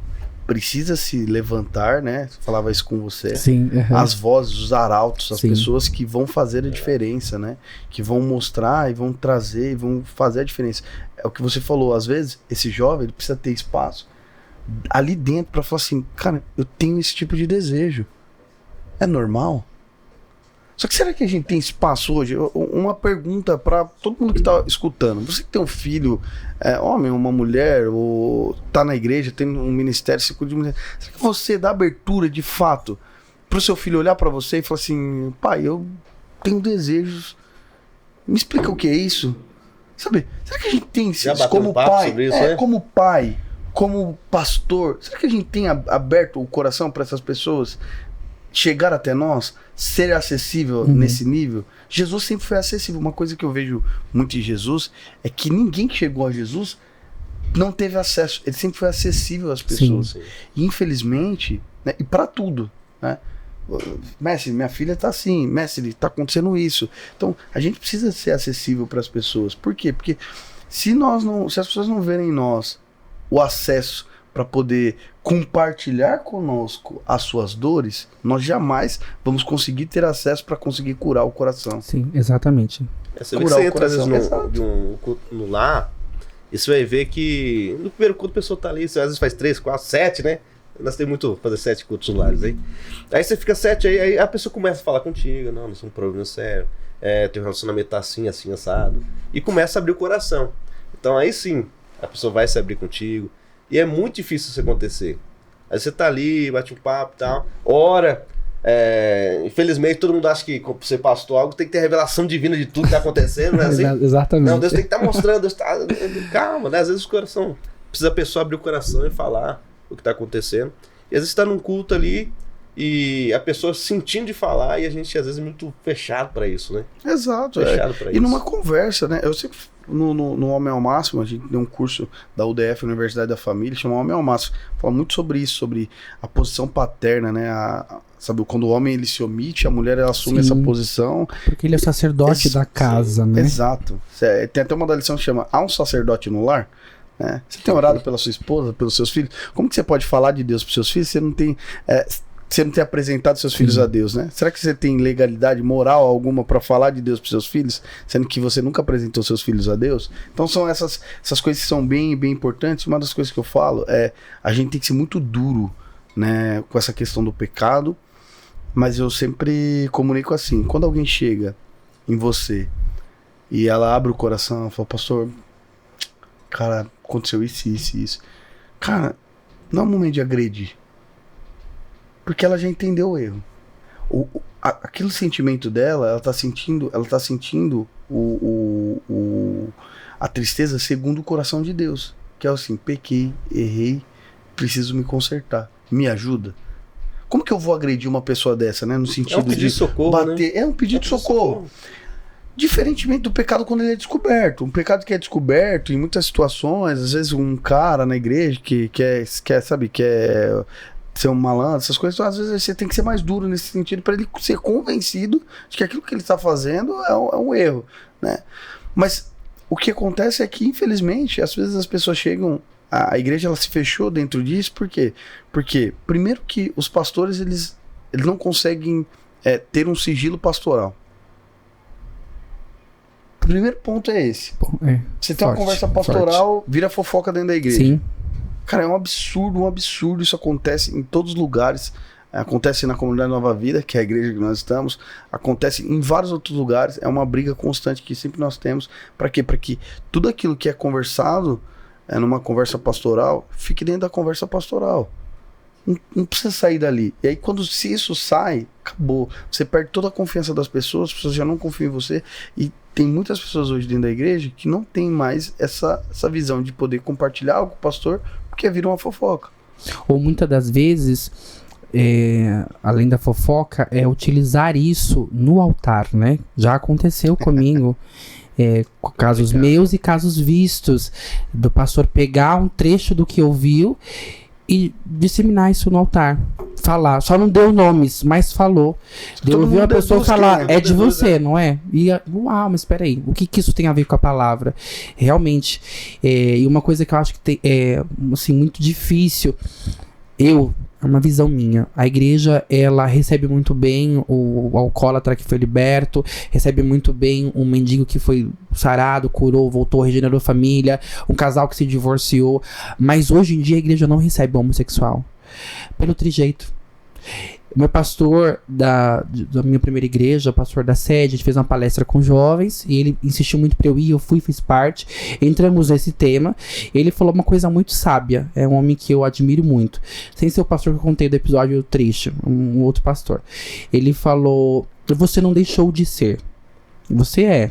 precisa se levantar, né? Falava isso com você. Sim, as vozes, os arautos, as pessoas que vão fazer a diferença, né? Que vão mostrar e vão trazer e vão fazer a diferença. É o que você falou, às vezes esse jovem ele precisa ter espaço ali dentro para falar assim, cara, eu tenho esse tipo de desejo. É normal? Só que será que a gente tem espaço hoje? Uma pergunta para todo mundo que tá escutando. Você que tem um filho, homem, uma mulher, ou tá na igreja, tem um ministério, se cuida de mulher. Será que você dá abertura de fato pro seu filho olhar para você e falar assim, pai, eu tenho desejos. Me explica o que é isso? Sabe? Será que a gente tem isso como pai? Sobre isso, como pai, como pastor. Será que a gente tem aberto o coração para essas pessoas chegar até nós, ser acessível nesse nível? Jesus sempre foi acessível. Uma coisa que eu vejo muito em Jesus é que ninguém que chegou a Jesus não teve acesso. Ele sempre foi acessível às pessoas. Sim. E infelizmente, né, e para tudo, né? Mestre, minha filha tá assim, mestre, tá acontecendo isso. Então, a gente precisa ser acessível para as pessoas. Por quê? Porque se as pessoas não verem em nós o acesso para poder compartilhar conosco as suas dores, nós jamais vamos conseguir ter acesso para conseguir curar o coração. Sim, exatamente. Você entra às vezes no lar e você vai ver que no primeiro culto a pessoa tá ali, você às vezes faz 3, 4, 7, né? Nós temos muito fazer 7 cultos no lares aí. Aí você fica 7, aí a pessoa começa a falar contigo, não, nós temos um problema sério, teu relacionamento tá assim, assim, assado. E começa a abrir o coração. Então aí sim, a pessoa vai se abrir contigo. E é muito difícil isso acontecer. Aí você tá ali, bate um papo e tal, ora. Infelizmente todo mundo acha que pra você pastor algo tem que ter revelação divina de tudo que tá acontecendo, né? Assim? Exatamente. Não, Deus tem que estar mostrando, Deus tá... Calma, né? Às vezes o coração, precisa a pessoa abrir o coração e falar o que tá acontecendo. E às vezes tá num culto ali e a pessoa sentindo de falar e a gente às vezes é muito fechado pra isso, né? Exato. Fechado pra isso. E numa conversa, né? Eu sempre no Homem ao Máximo, a gente deu um curso da UDF, Universidade da Família, chama Homem ao Máximo. Fala muito sobre isso, sobre a posição paterna, né? Sabe, quando o homem ele se omite, a mulher ela assume essa posição. Porque ele é o sacerdote da casa, né? Exato. Tem até uma da lição que chama Há um sacerdote no lar? Né? Você tem orado pela sua esposa, pelos seus filhos? Como que você pode falar de Deus para os seus filhos se você não tem apresentado seus filhos a Deus, né? Será que você tem legalidade moral alguma para falar de Deus para seus filhos, sendo que você nunca apresentou seus filhos a Deus? Então são essas coisas que são bem importantes. Uma das coisas que eu falo é a gente tem que ser muito duro, né, com essa questão do pecado, mas eu sempre comunico assim, quando alguém chega em você e ela abre o coração, fala, pastor, cara, aconteceu isso. Cara, não é um momento de agredir. Porque ela já entendeu o erro. Aquele sentimento dela, ela tá sentindo a tristeza segundo o coração de Deus. Que é assim, pequei, errei, preciso me consertar. Me ajuda. Como que eu vou agredir uma pessoa dessa, né? No sentido de socorro, bater. Né? É um pedido de socorro. Diferentemente do pecado quando ele é descoberto. Um pecado que é descoberto em muitas situações, às vezes um cara na igreja que quer ser um malandro, essas coisas, então, às vezes você tem que ser mais duro nesse sentido para ele ser convencido de que aquilo que ele está fazendo é um erro, né? Mas o que acontece é que, infelizmente, às vezes as pessoas chegam, a igreja ela se fechou dentro disso, por quê? Porque, primeiro que os pastores, eles não conseguem ter um sigilo pastoral. O primeiro ponto é esse. Você tem uma conversa pastoral, vira fofoca dentro da igreja. Sim. Cara, é um absurdo, isso acontece em todos os lugares, acontece na Comunidade Nova Vida, que é a igreja que nós estamos, acontece em vários outros lugares, é uma briga constante que sempre nós temos, para quê? Para que tudo aquilo que é conversado numa conversa pastoral, fique dentro da conversa pastoral. não precisa sair dali. E aí, se isso sai, acabou. Você perde toda a confiança das pessoas, as pessoas já não confiam em você. E tem muitas pessoas hoje dentro da igreja que não tem mais essa visão de poder compartilhar algo com o pastor, porque vira uma fofoca. Ou muitas das vezes, além da fofoca, é utilizar isso no altar, né? Já aconteceu comigo. Casos meus e casos vistos, do pastor pegar um trecho do que ouviu e disseminar isso no altar. Falar, só não deu nomes, mas falou. Eu ouvi uma pessoa falar, é de você, não é? E uau, mas espera aí, o que isso tem a ver com a palavra? Realmente, e uma coisa que eu acho que é assim, muito difícil, é uma visão minha. A igreja, ela recebe muito bem o alcoólatra que foi liberto, recebe muito bem um mendigo que foi sarado, curou, voltou, regenerou família, um casal que se divorciou. Mas hoje em dia a igreja não recebe o homossexual. Pelo trijeito. Meu pastor da minha primeira igreja, o pastor da sede, a gente fez uma palestra com jovens e ele insistiu muito pra eu ir, eu fui, fiz parte, entramos nesse tema. Ele falou uma coisa muito sábia, é um homem que eu admiro muito, sem ser o pastor que eu contei do episódio triste, um outro pastor. Ele falou, você não deixou de ser, você é.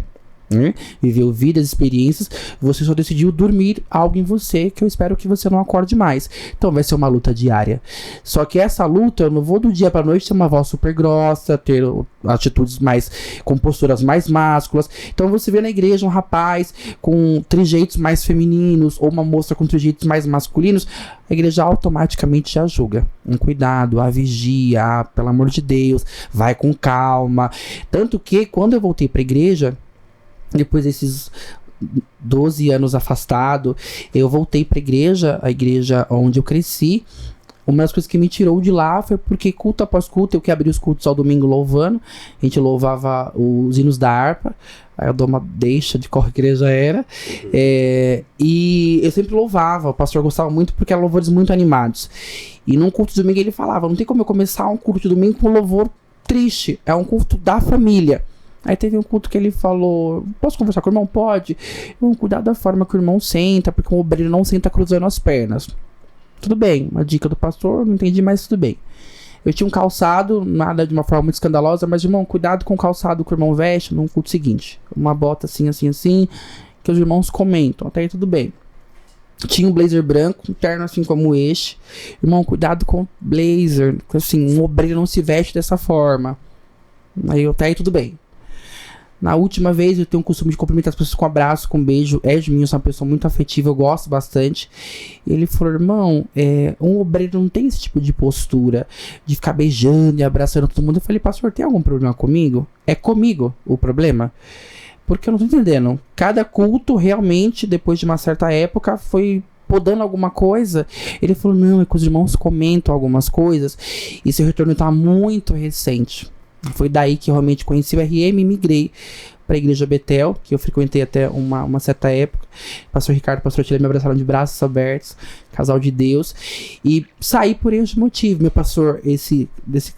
Viveu vidas, experiências, você só decidiu dormir algo em você que eu espero que você não acorde mais. Então vai ser uma luta diária. Só que essa luta, eu não vou do dia pra noite ter uma voz super grossa, ter atitudes com posturas mais másculas. Então você vê na igreja um rapaz com trejeitos mais femininos ou uma moça com trejeitos mais masculinos, a igreja automaticamente já julga. Cuidado, vigia, pelo amor de Deus, vai com calma. Tanto que quando eu voltei pra igreja, depois desses 12 anos afastado, eu voltei pra igreja, a igreja onde eu cresci. Uma das coisas que me tirou de lá foi porque culto após culto, eu que abri os cultos ao domingo louvando, a gente louvava os hinos da harpa, aí eu dou uma deixa de qual igreja era, e eu sempre louvava, o pastor gostava muito porque eram louvores muito animados. E num culto de domingo ele falava, não tem como eu começar um culto de domingo com louvor triste, é um culto da família. Aí teve um culto que ele falou, posso conversar com o irmão? Pode. Cuidado da forma que o irmão senta, porque o obreiro não senta cruzando as pernas. Tudo bem, uma dica do pastor, não entendi, mas tudo bem. Eu tinha um calçado, nada de uma forma muito escandalosa, mas irmão, cuidado com o calçado que o irmão veste no culto seguinte. Uma bota assim, assim, assim, que os irmãos comentam, até aí tudo bem. Tinha um blazer branco, um terno assim como este. Irmão, cuidado com o blazer, assim, um obreiro não se veste dessa forma. Aí até aí tudo bem. Na última vez eu tenho o costume de cumprimentar as pessoas com um abraço, com um beijo. Edminho é uma pessoa muito afetiva, eu gosto bastante. E ele falou, irmão, um obreiro não tem esse tipo de postura, de ficar beijando e abraçando todo mundo. Eu falei, pastor, tem algum problema comigo? É comigo o problema? Porque eu não tô entendendo. Cada culto realmente, depois de uma certa época, foi podando alguma coisa. Ele falou, não, é que os irmãos comentam algumas coisas. E seu retorno tá muito recente. Foi daí que eu realmente conheci o RM e migrei para a Igreja Betel, que eu frequentei até uma certa época. Pastor Ricardo e Pastor Tilly me abraçaram de braços abertos, casal de Deus, e saí por esse motivo. Meu pastor, desse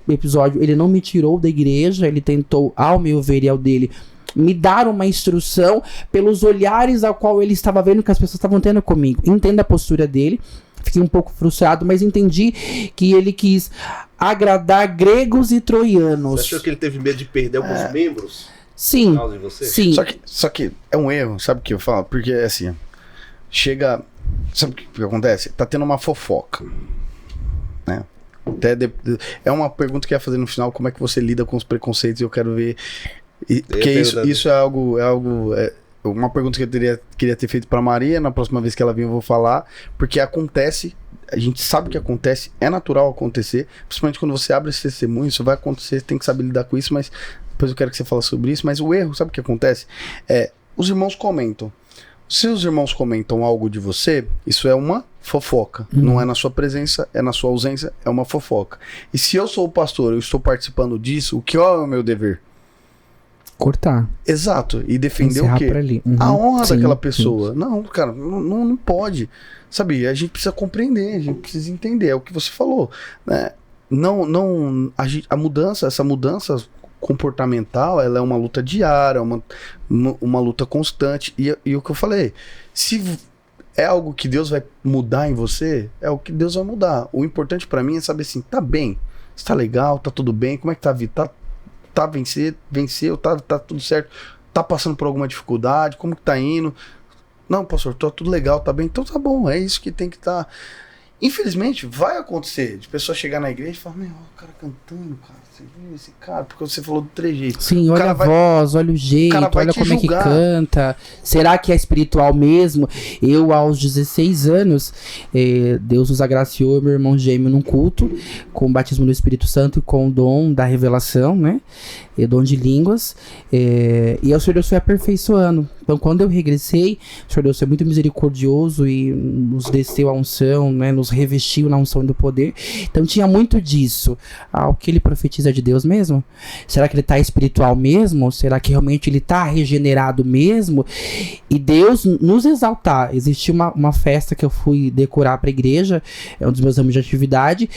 episódio, ele não me tirou da igreja, ele tentou, ao meu ver e ao dele, me dar uma instrução pelos olhares ao qual ele estava vendo que as pessoas estavam tendo comigo. Entendo a postura dele. Fiquei um pouco frustrado, mas entendi que ele quis agradar gregos e troianos. Você achou que ele teve medo de perder alguns membros? Sim. Por causa de você? Sim. Só que é um erro, sabe o que eu falo? Porque assim, chega. Sabe o que acontece? Tá tendo uma fofoca. Né? É uma pergunta que eu ia fazer no final: como é que você lida com os preconceitos? Eu quero ver. Porque isso é algo. Uma pergunta que eu queria ter feito pra Maria, na próxima vez que ela vir eu vou falar, porque acontece, a gente sabe que acontece, é natural acontecer, principalmente quando você abre esse testemunho, isso vai acontecer, você tem que saber lidar com isso, mas depois eu quero que você fale sobre isso, mas o erro, sabe o que acontece? Os irmãos comentam. Se os irmãos comentam algo de você, isso é uma fofoca. Não é na sua presença, é na sua ausência, é uma fofoca. E se eu sou o pastor, eu estou participando disso, o que é o meu dever? Cortar. Exato. E defender encerrar o quê? por ali. A honra Sim, daquela pessoa. sim. Não, cara, não pode. Sabe, a gente precisa compreender, a gente precisa entender. É o que você falou. Né? A mudança, essa mudança comportamental, ela é uma luta diária, uma luta constante. E o que eu falei, se é algo que Deus vai mudar em você? É o que Deus vai mudar. O importante pra mim é saber assim, tá bem, está legal, tá tudo bem, como é que tá a vida? Tá venceu, tá tudo certo, tá passando por alguma dificuldade, como que tá indo? Não, pastor, tá tudo legal, tá bem, então tá bom, é isso que tem que estar. Infelizmente, vai acontecer de pessoa chegar na igreja e falar, meu, o cara cantando, cara, você viu esse cara? Porque você falou do trejeito. Sim, olha a voz, olha o jeito, olha como é que canta. Será que é espiritual mesmo? Eu, aos 16 anos, Deus nos agraciou, meu irmão gêmeo, num culto, com o batismo do Espírito Santo e com o dom da revelação, né? E dom de línguas. E o Senhor Deus foi aperfeiçoando. Então, quando eu regressei, o Senhor Deus foi muito misericordioso e nos desceu a unção, né? Nos revestiu na unção do poder. Então, tinha muito disso. O que ele profetiza de Deus mesmo? Será que ele está espiritual mesmo? Será que realmente ele está regenerado mesmo? E Deus nos exaltar. Existia uma festa que eu fui decorar para a igreja, é um dos meus ramos de atividade,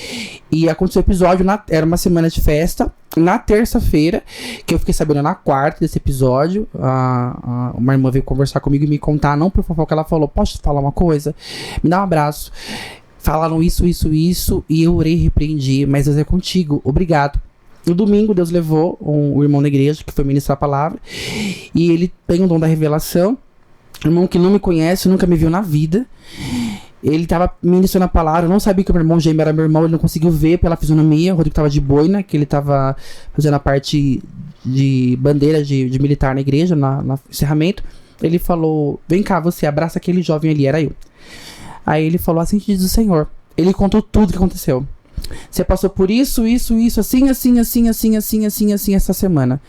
e aconteceu o episódio, era uma semana de festa. Na terça-feira, que eu fiquei sabendo na quarta desse episódio, uma irmã veio conversar comigo e me contar, não por fofoca, ela falou, posso te falar uma coisa? Me dá um abraço. Falaram isso, e eu orei e repreendi, mas Deus é contigo, obrigado. No domingo, Deus levou um irmão na igreja, que foi ministrar a palavra, e ele tem o dom da revelação, irmão que não me conhece, nunca me viu na vida. Ele tava ministrando a palavra, eu não sabia que o meu irmão gêmeo era meu irmão, ele não conseguiu ver pela fisionomia. O Rodrigo tava de boina, que ele tava fazendo a parte de bandeira de militar na igreja, no encerramento. Ele falou, vem cá, você abraça aquele jovem ali, era eu. Aí ele falou, assim diz o Senhor. Ele contou tudo o que aconteceu. Você passou por isso, assim essa semana.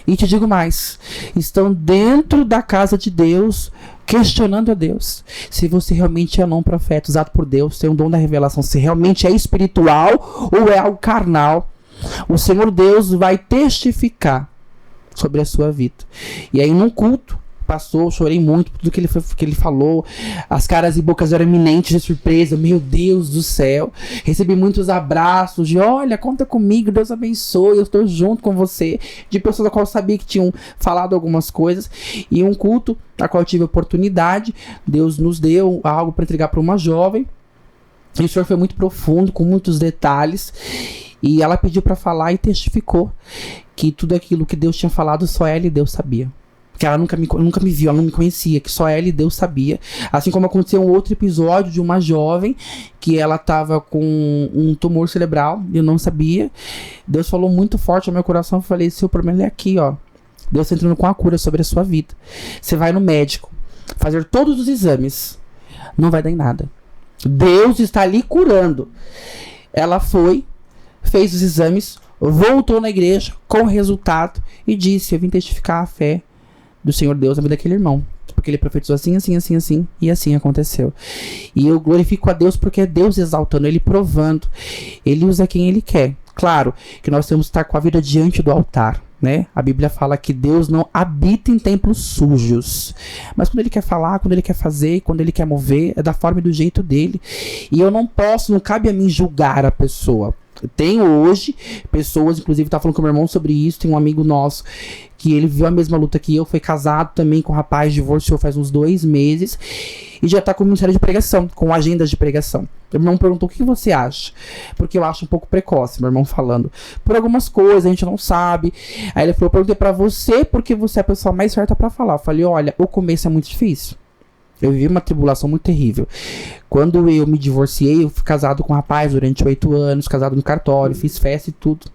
E te digo mais, estão dentro da casa de Deus, questionando a Deus. Se você realmente é um profeta usado por Deus, tem um dom da revelação, se realmente é espiritual ou é algo carnal, o Senhor Deus vai testificar sobre a sua vida. E aí num culto, passou, chorei muito por tudo que ele falou. As caras e bocas eram eminentes de surpresa. Meu Deus do céu. Recebi muitos abraços de olha, conta comigo, Deus abençoe, eu estou junto com você. De pessoas a qual eu sabia que tinham falado algumas coisas. E um culto a qual eu tive a oportunidade, Deus nos deu algo para entregar para uma jovem. E o Senhor foi muito profundo, com muitos detalhes. E ela pediu para falar e testificou que tudo aquilo que Deus tinha falado, só ela e Deus sabia. Que ela nunca me viu, ela não me conhecia, que só ela e Deus sabia. Assim como aconteceu um outro episódio de uma jovem que ela estava com um tumor cerebral, eu não sabia. Deus falou muito forte ao meu coração, eu falei, seu problema é aqui, ó. Deus está entrando com a cura sobre a sua vida. Você vai no médico, fazer todos os exames, não vai dar em nada. Deus está ali curando. Ela foi, fez os exames, voltou na igreja com o resultado e disse, eu vim testificar a fé do Senhor Deus na vida daquele irmão. Porque ele profetizou assim, e assim aconteceu. E eu glorifico a Deus porque é Deus exaltando, Ele provando. Ele usa quem Ele quer. Claro que nós temos que estar com a vida diante do altar, né? A Bíblia fala que Deus não habita em templos sujos. Mas quando Ele quer falar, quando Ele quer fazer, quando Ele quer mover, é da forma e do jeito dele. E eu não cabe a mim julgar a pessoa. Tenho hoje pessoas, inclusive tá falando com o meu irmão sobre isso, tem um amigo nosso que ele viu a mesma luta que eu, foi casado também com um rapaz, divorciou faz uns 2 meses e já tá com um ministério de pregação, com agendas de pregação. Meu irmão perguntou, o que você acha? Porque eu acho um pouco precoce, meu irmão falando. Por algumas coisas, a gente não sabe. Aí ele falou, eu perguntei pra você porque você é a pessoa mais certa pra falar. Eu falei, olha, o começo é muito difícil. Eu vivi uma tribulação muito terrível. Quando eu me divorciei, eu fui casado com um rapaz durante 8 anos, casado no cartório, fiz festa e tudo.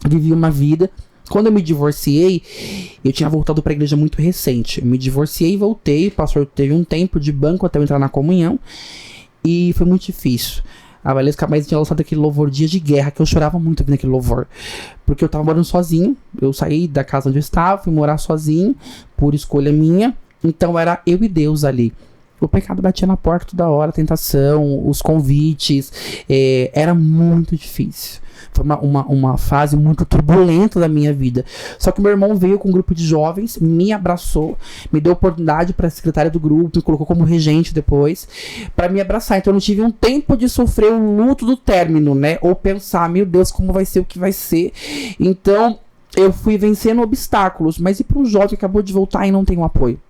Vivi uma vida. Quando eu me divorciei, eu tinha voltado para a igreja muito recente. Eu me divorciei e voltei. O pastor teve um tempo de banco até eu entrar na comunhão. E foi muito difícil. A Valesca mais tinha lançado aquele louvor Dia de Guerra, que eu chorava muito ouvindo aquele louvor. Porque eu tava morando sozinho. Eu saí da casa onde eu estava, fui morar sozinho, por escolha minha. Então era eu e Deus ali. O pecado batia na porta toda hora, a tentação, os convites. Era muito difícil. Foi uma fase muito turbulenta da minha vida. Só que meu irmão veio com um grupo de jovens, me abraçou, me deu oportunidade para secretária do grupo, me colocou como regente depois, para me abraçar. Então eu não tive um tempo de sofrer o luto do término, né? Ou pensar, meu Deus, como vai ser o que vai ser. Então eu fui vencendo obstáculos. Mas e para um jovem que acabou de voltar e não tem um apoio?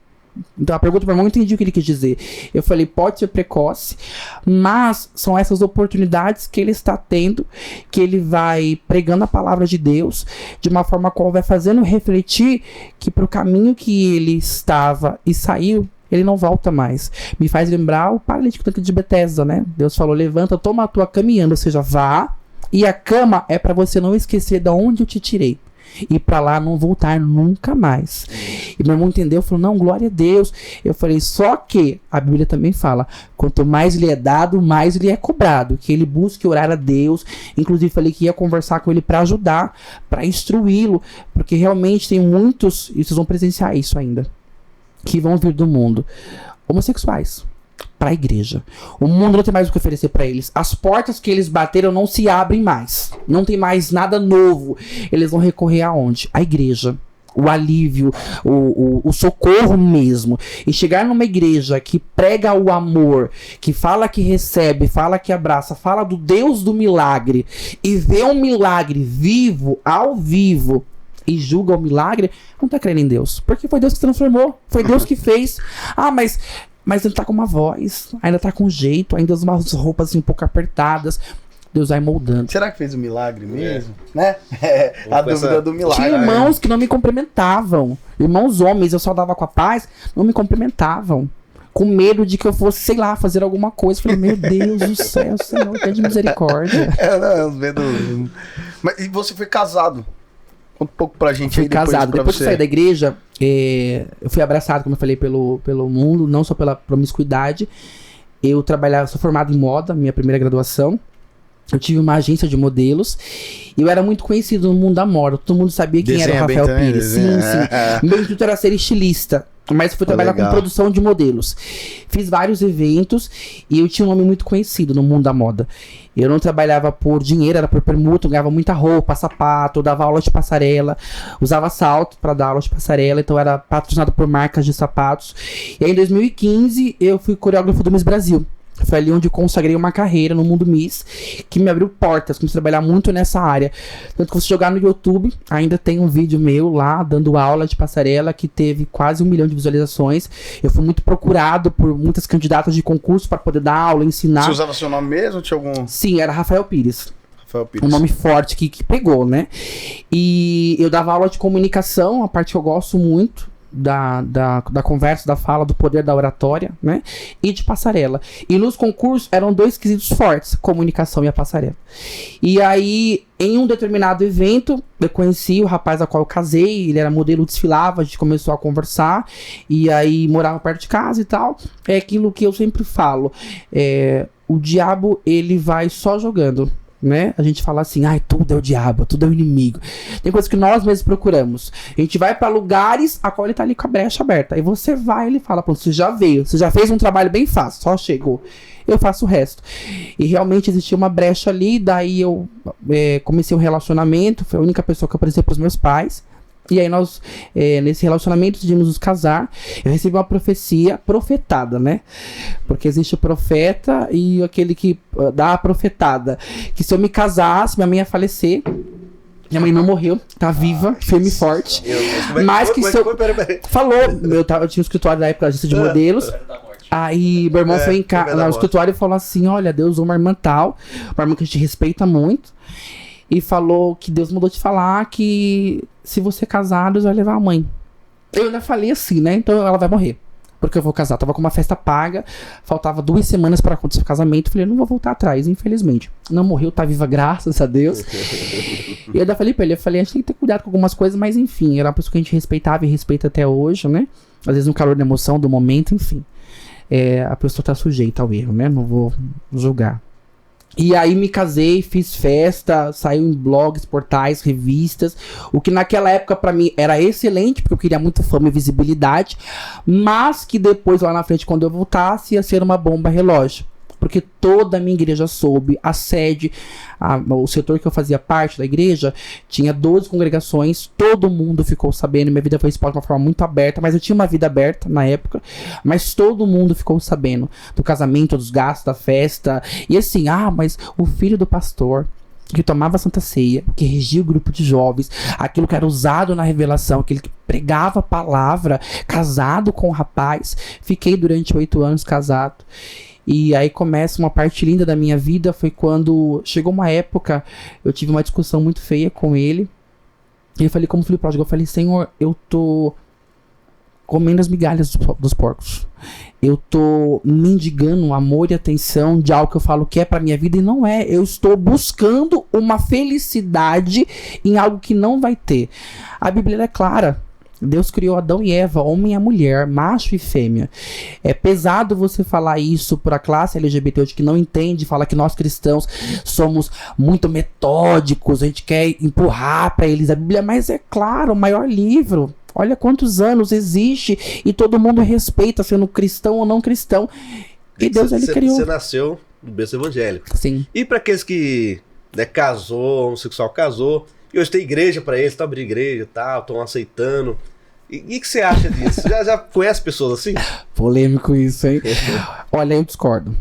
Então a pergunta do meu irmão, eu entendi o que ele quis dizer. Eu falei, pode ser precoce, mas são essas oportunidades que ele está tendo, que ele vai pregando a palavra de Deus, de uma forma qual vai fazendo refletir que pro caminho que ele estava e saiu, ele não volta mais. Me faz lembrar o paralítico de Betesda, né? Deus falou, levanta, toma a tua caminhando, ou seja, vá, e a cama é para você não esquecer de onde eu te tirei. E pra lá não voltar nunca mais. E meu irmão entendeu, falou, não, glória a Deus. Eu falei, só que a Bíblia também fala, quanto mais lhe é dado, mais lhe é cobrado. Que ele busque orar a Deus. Inclusive falei que ia conversar com ele pra ajudar, pra instruí-lo, porque realmente tem muitos, e vocês vão presenciar isso ainda, que vão vir do mundo, homossexuais, para a igreja. O mundo não tem mais o que oferecer para eles. As portas que eles bateram não se abrem mais. Não tem mais nada novo. Eles vão recorrer aonde? À igreja. O alívio, o socorro mesmo. E chegar numa igreja que prega o amor, que fala que recebe, fala que abraça, fala do Deus do milagre, e vê um milagre vivo, ao vivo, e julga o milagre, não tá crendo em Deus. Porque foi Deus que transformou. Foi Deus que fez. Ah, mas ele tá com uma voz, ainda tá com jeito, ainda umas roupas assim, um pouco apertadas. Deus vai moldando. Será que fez o milagre mesmo? Né? A dúvida do milagre. Tinha irmãos que não me cumprimentavam. Irmãos homens, eu só dava com a paz, não me cumprimentavam. Com medo de que eu fosse, sei lá, fazer alguma coisa. Falei, meu Deus do céu, Senhor, tem de misericórdia. Mas, e você foi casado? Conta um pouco pra gente. Fui casado. Depois que saí da igreja, eu fui abraçado, como eu falei, pelo mundo, não só pela promiscuidade. Eu trabalhava, sou formado em moda, minha primeira graduação. Eu tive uma agência de modelos. E eu era muito conhecido no mundo da moda. Todo mundo sabia quem era o Rafael Pires. Sim. Meu intuito era ser estilista. Mas fui trabalhar com produção de modelos. Fiz vários eventos e eu tinha um nome muito conhecido no mundo da moda. Eu não trabalhava por dinheiro, era por permuta, eu ganhava muita roupa, sapato, eu dava aula de passarela, usava salto para dar aula de passarela, então era patrocinado por marcas de sapatos. E aí em 2015 eu fui coreógrafo do Miss Brasil. Foi ali onde eu consagrei uma carreira no mundo Miss, que me abriu portas, comecei a trabalhar muito nessa área. Tanto que você jogar no YouTube, ainda tem um vídeo meu lá, dando aula de passarela, que teve quase 1 milhão de visualizações. Eu fui muito procurado por muitas candidatas de concurso para poder dar aula, ensinar. Você usava seu nome mesmo? Tinha algum... Sim, era Rafael Pires. Rafael Pires. Um nome forte que pegou, né? E eu dava aula de comunicação, a parte que eu gosto muito. Da conversa, da fala, do poder da oratória, né? E de passarela. E nos concursos eram 2 quesitos fortes, comunicação e a passarela. E aí, em um determinado evento, eu conheci o rapaz a qual eu casei, ele era modelo, desfilava, a gente começou a conversar, e aí morava perto de casa e tal. É aquilo que eu sempre falo, o diabo, ele vai só jogando. Né? A gente fala assim, tudo é o diabo, tudo é o inimigo. Tem coisas que nós mesmos procuramos. A gente vai pra lugares a qual ele tá ali com a brecha aberta. Aí você vai e ele fala, pronto, você já veio, você já fez um trabalho bem fácil, só chegou. Eu faço o resto. E realmente existia uma brecha ali, daí eu comecei um relacionamento, foi a única pessoa que eu apresentei pros meus pais. E aí nós, nesse relacionamento, decidimos nos casar. Eu recebi uma profecia, profetada, né? Porque existe o profeta e aquele que dá a profetada. Que se eu me casasse, minha mãe ia falecer. Minha mãe não morreu, tá viva, firme e forte. Mas que se eu... Falou, eu tinha um escritório da época, agência de modelos. Aí meu irmão foi no escritório e falou assim, olha, Deus usou uma irmã tal, uma irmã que a gente respeita muito. E falou que Deus mandou te falar que se você casar, Deus vai levar a mãe. Eu ainda falei assim, né? Então ela vai morrer. Porque eu vou casar. Tava com uma festa paga, faltava 2 semanas para acontecer o casamento. Falei, não vou voltar atrás, infelizmente. Não morreu, tá viva, graças a Deus. E eu ainda falei pra ele, a gente tem que ter cuidado com algumas coisas, mas enfim, era uma pessoa que a gente respeitava e respeita até hoje, né? Às vezes no calor da emoção, do momento, enfim. A pessoa tá sujeita ao erro, né? Não vou julgar. E aí me casei, fiz festa, saiu em blogs, portais, revistas, o que naquela época pra mim era excelente, porque eu queria muita fama e visibilidade, mas que depois lá na frente, quando eu voltasse, ia ser uma bomba relógio. Porque toda a minha igreja soube, a sede, o setor que eu fazia parte da igreja, tinha 12 congregações, todo mundo ficou sabendo, minha vida foi exposta de uma forma muito aberta, mas eu tinha uma vida aberta na época, mas todo mundo ficou sabendo do casamento, dos gastos, da festa, e assim, mas o filho do pastor que tomava a Santa Ceia, que regia o grupo de jovens, aquilo que era usado na revelação, aquele que pregava a palavra, casado com o rapaz. Fiquei durante 8 anos casado. E aí começa uma parte linda da minha vida, foi quando chegou uma época, eu tive uma discussão muito feia com ele. E eu falei, como filho pródigo, eu falei, Senhor, eu tô comendo as migalhas dos porcos. Eu tô mendigando amor e atenção de algo que eu falo que é pra minha vida e não é. Eu estou buscando uma felicidade em algo que não vai ter. A Bíblia é clara. Deus criou Adão e Eva, homem e mulher, macho e fêmea. É pesado você falar isso para a classe LGBT hoje que não entende, fala que nós cristãos somos muito metódicos, a gente quer empurrar para eles a Bíblia, mas é claro, o maior livro. Olha quantos anos existe e todo mundo respeita, sendo cristão ou não cristão. E Deus, ele criou. Você nasceu no berço evangélico. Sim. E para aqueles que casou, homossexual casou, e hoje tem igreja para eles, tá abrindo igreja e tal, estão aceitando. E o que você acha disso? Já conhece pessoas assim? Polêmico isso, hein? Olha, eu discordo.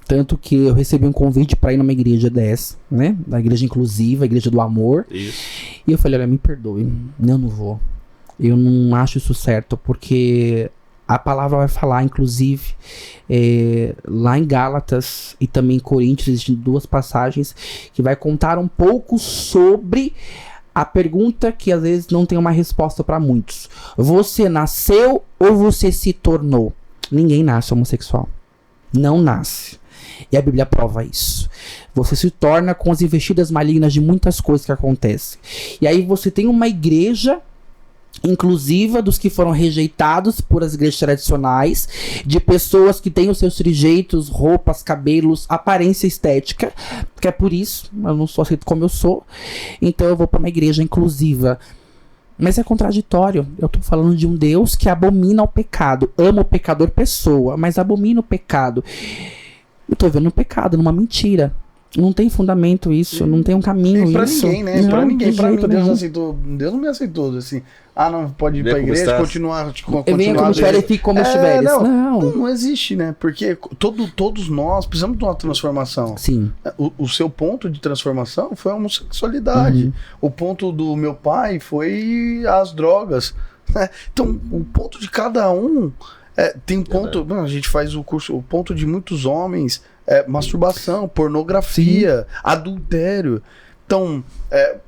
Tanto que eu recebi um convite para ir numa igreja dessa, né? Da igreja inclusiva, a igreja do amor. Isso. E eu falei, olha, me perdoe, eu não vou. Eu não acho isso certo, porque a palavra vai falar, inclusive, lá em Gálatas e também em Coríntios, existem 2 passagens que vai contar um pouco sobre a pergunta que às vezes não tem uma resposta para muitos. Você nasceu ou você se tornou? Ninguém nasce homossexual. Não nasce. E a Bíblia prova isso. Você se torna com as investidas malignas de muitas coisas que acontecem. E aí você tem uma igreja inclusiva dos que foram rejeitados por as igrejas tradicionais, de pessoas que têm os seus trejeitos, roupas, cabelos, aparência estética, que é por isso, eu não sou aceito como eu sou, então eu vou para uma igreja inclusiva. Mas é contraditório, eu tô falando de um Deus que abomina o pecado, ama o pecador pessoa, mas abomina o pecado. Eu tô vendo um pecado, numa mentira. Não tem fundamento isso, não tem um caminho pra isso. Ninguém, né? Não, pra ninguém, pra mim, Deus aceitou. Deus não me aceitou, assim. Ah, não, pode ir pra igreja, continuar. Eu venho como estiver e fico como estiver. Não existe, né? Porque todos nós precisamos de uma transformação. Sim. O seu ponto de transformação foi a homossexualidade. Uhum. O ponto do meu pai foi as drogas. Né? Então, o ponto de cada um tem um ponto. A gente faz o curso, o ponto de muitos homens. Masturbação, pornografia, sim, adultério. Então,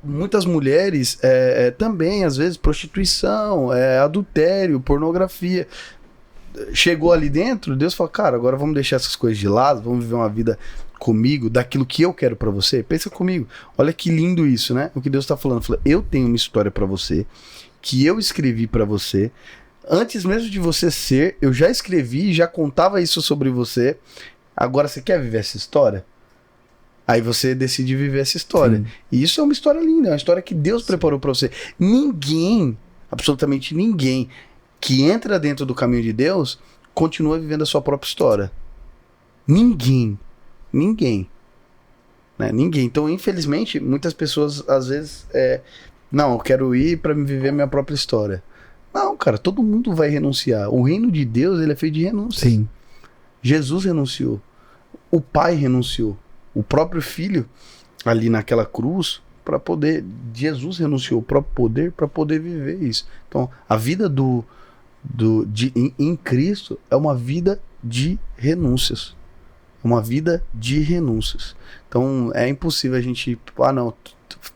muitas mulheres também, às vezes, prostituição, adultério, pornografia. Chegou ali dentro, Deus fala, cara, agora vamos deixar essas coisas de lado, vamos viver uma vida comigo, daquilo que eu quero pra você. Pensa comigo, olha que lindo isso, né? O que Deus tá falando. Fala, eu tenho uma história pra você, que eu escrevi pra você. Antes mesmo de você ser, eu já escrevi, já contava isso sobre você. Agora você quer viver essa história? Aí você decide viver essa história. Sim. E isso é uma história linda, é uma história que Deus preparou para você. Ninguém, absolutamente ninguém, que entra dentro do caminho de Deus, continua vivendo a sua própria história. Ninguém. Né? Ninguém. Então, infelizmente, muitas pessoas, às vezes, não, eu quero ir para me viver a minha própria história. Não, cara, todo mundo vai renunciar. O reino de Deus, ele é feito de renúncia. Sim. Jesus renunciou, o Pai renunciou, o próprio Filho ali naquela cruz para poder, Jesus renunciou o próprio poder para poder viver isso. Então a vida em Cristo é uma vida de renúncias, Então é impossível a gente, não,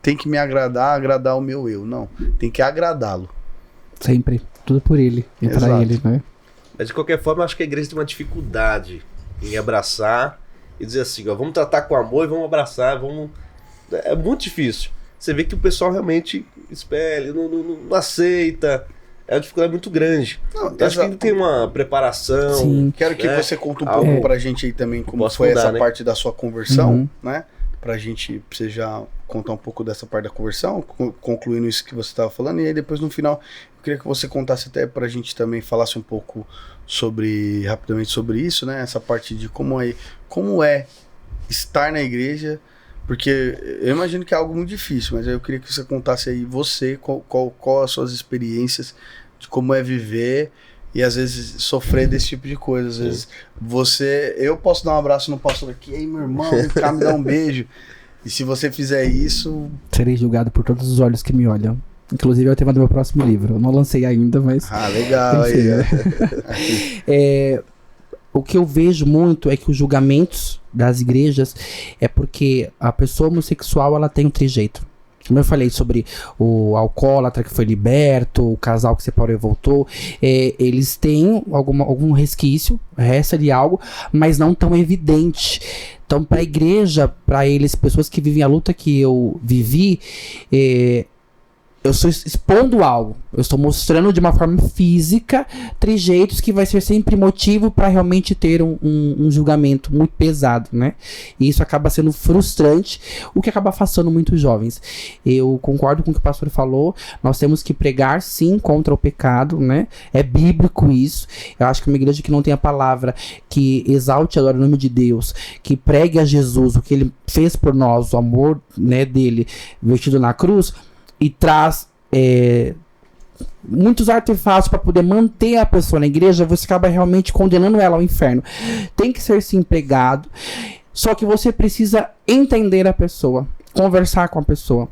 tem que me agradar o meu eu, não, tem que agradá-lo. Sempre, tudo por ele e para ele, né? Mas de qualquer forma, eu acho que a igreja tem uma dificuldade em abraçar e dizer assim, ó, vamos tratar com amor e vamos abraçar, é muito difícil. Você vê que o pessoal realmente espelha, não aceita. É uma dificuldade muito grande. Eu acho que ainda tem uma preparação. Sim. Quero que você conte um pouco pra gente aí também como foi essa parte da sua conversão, né? Pra você já contar um pouco dessa parte da conversão, concluindo isso que você estava falando, e aí depois no final eu queria que você contasse até pra gente também, falasse um pouco rapidamente sobre isso, né? Essa parte de como é estar na igreja, porque eu imagino que é algo muito difícil, mas eu queria que você contasse aí qual as suas experiências de como é viver e às vezes sofrer desse tipo de coisa. Às vezes eu posso dar um abraço no pastor aqui, ei meu irmão, vem cá me dar um beijo. E se você fizer isso... Serei julgado por todos os olhos que me olham. Inclusive é o tema do meu próximo livro. Eu não lancei ainda, mas... Ah, legal. Aí. O que eu vejo muito é que os julgamentos das igrejas é porque a pessoa homossexual, ela tem um trejeito. Como eu falei sobre o alcoólatra que foi liberto, o casal que separou e voltou, eles têm algum resquício, resta de algo, mas não tão evidente. Então, para a igreja, para eles, pessoas que vivem a luta que eu vivi, eu estou expondo algo, eu estou mostrando de uma forma física trejeitos que vai ser sempre motivo para realmente ter um julgamento muito pesado, né? E isso acaba sendo frustrante, o que acaba afastando muitos jovens. Eu concordo com o que o pastor falou, nós temos que pregar sim contra o pecado, né? É bíblico isso. Eu acho que uma igreja que não tem a palavra, que exalte agora o nome de Deus, que pregue a Jesus, o que ele fez por nós, o amor, né, dele vestido na cruz, e traz muitos artefatos para poder manter a pessoa na igreja, você acaba realmente condenando ela ao inferno. Tem que ser sim pregado, só que você precisa entender a pessoa, conversar com a pessoa.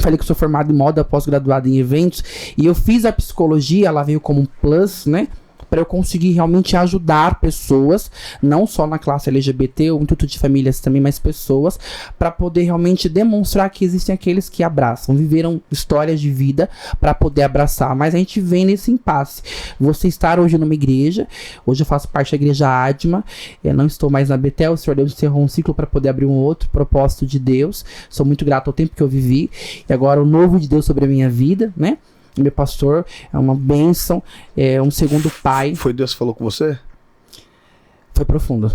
Falei que eu sou formado em moda, pós-graduado em eventos, e eu fiz a psicologia, ela veio como um plus, né? Para eu conseguir realmente ajudar pessoas, não só na classe LGBT, o Instituto de Famílias também, mas pessoas, para poder realmente demonstrar que existem aqueles que abraçam, viveram histórias de vida para poder abraçar, mas a gente vem nesse impasse. Você estar hoje numa igreja, hoje eu faço parte da igreja Adma, eu não estou mais na Betel, o Senhor Deus encerrou um ciclo para poder abrir um outro propósito de Deus, sou muito grato ao tempo que eu vivi, e agora o novo de Deus sobre a minha vida, né? Meu pastor é uma bênção, é um segundo pai. Foi Deus que falou com você? Foi profundo.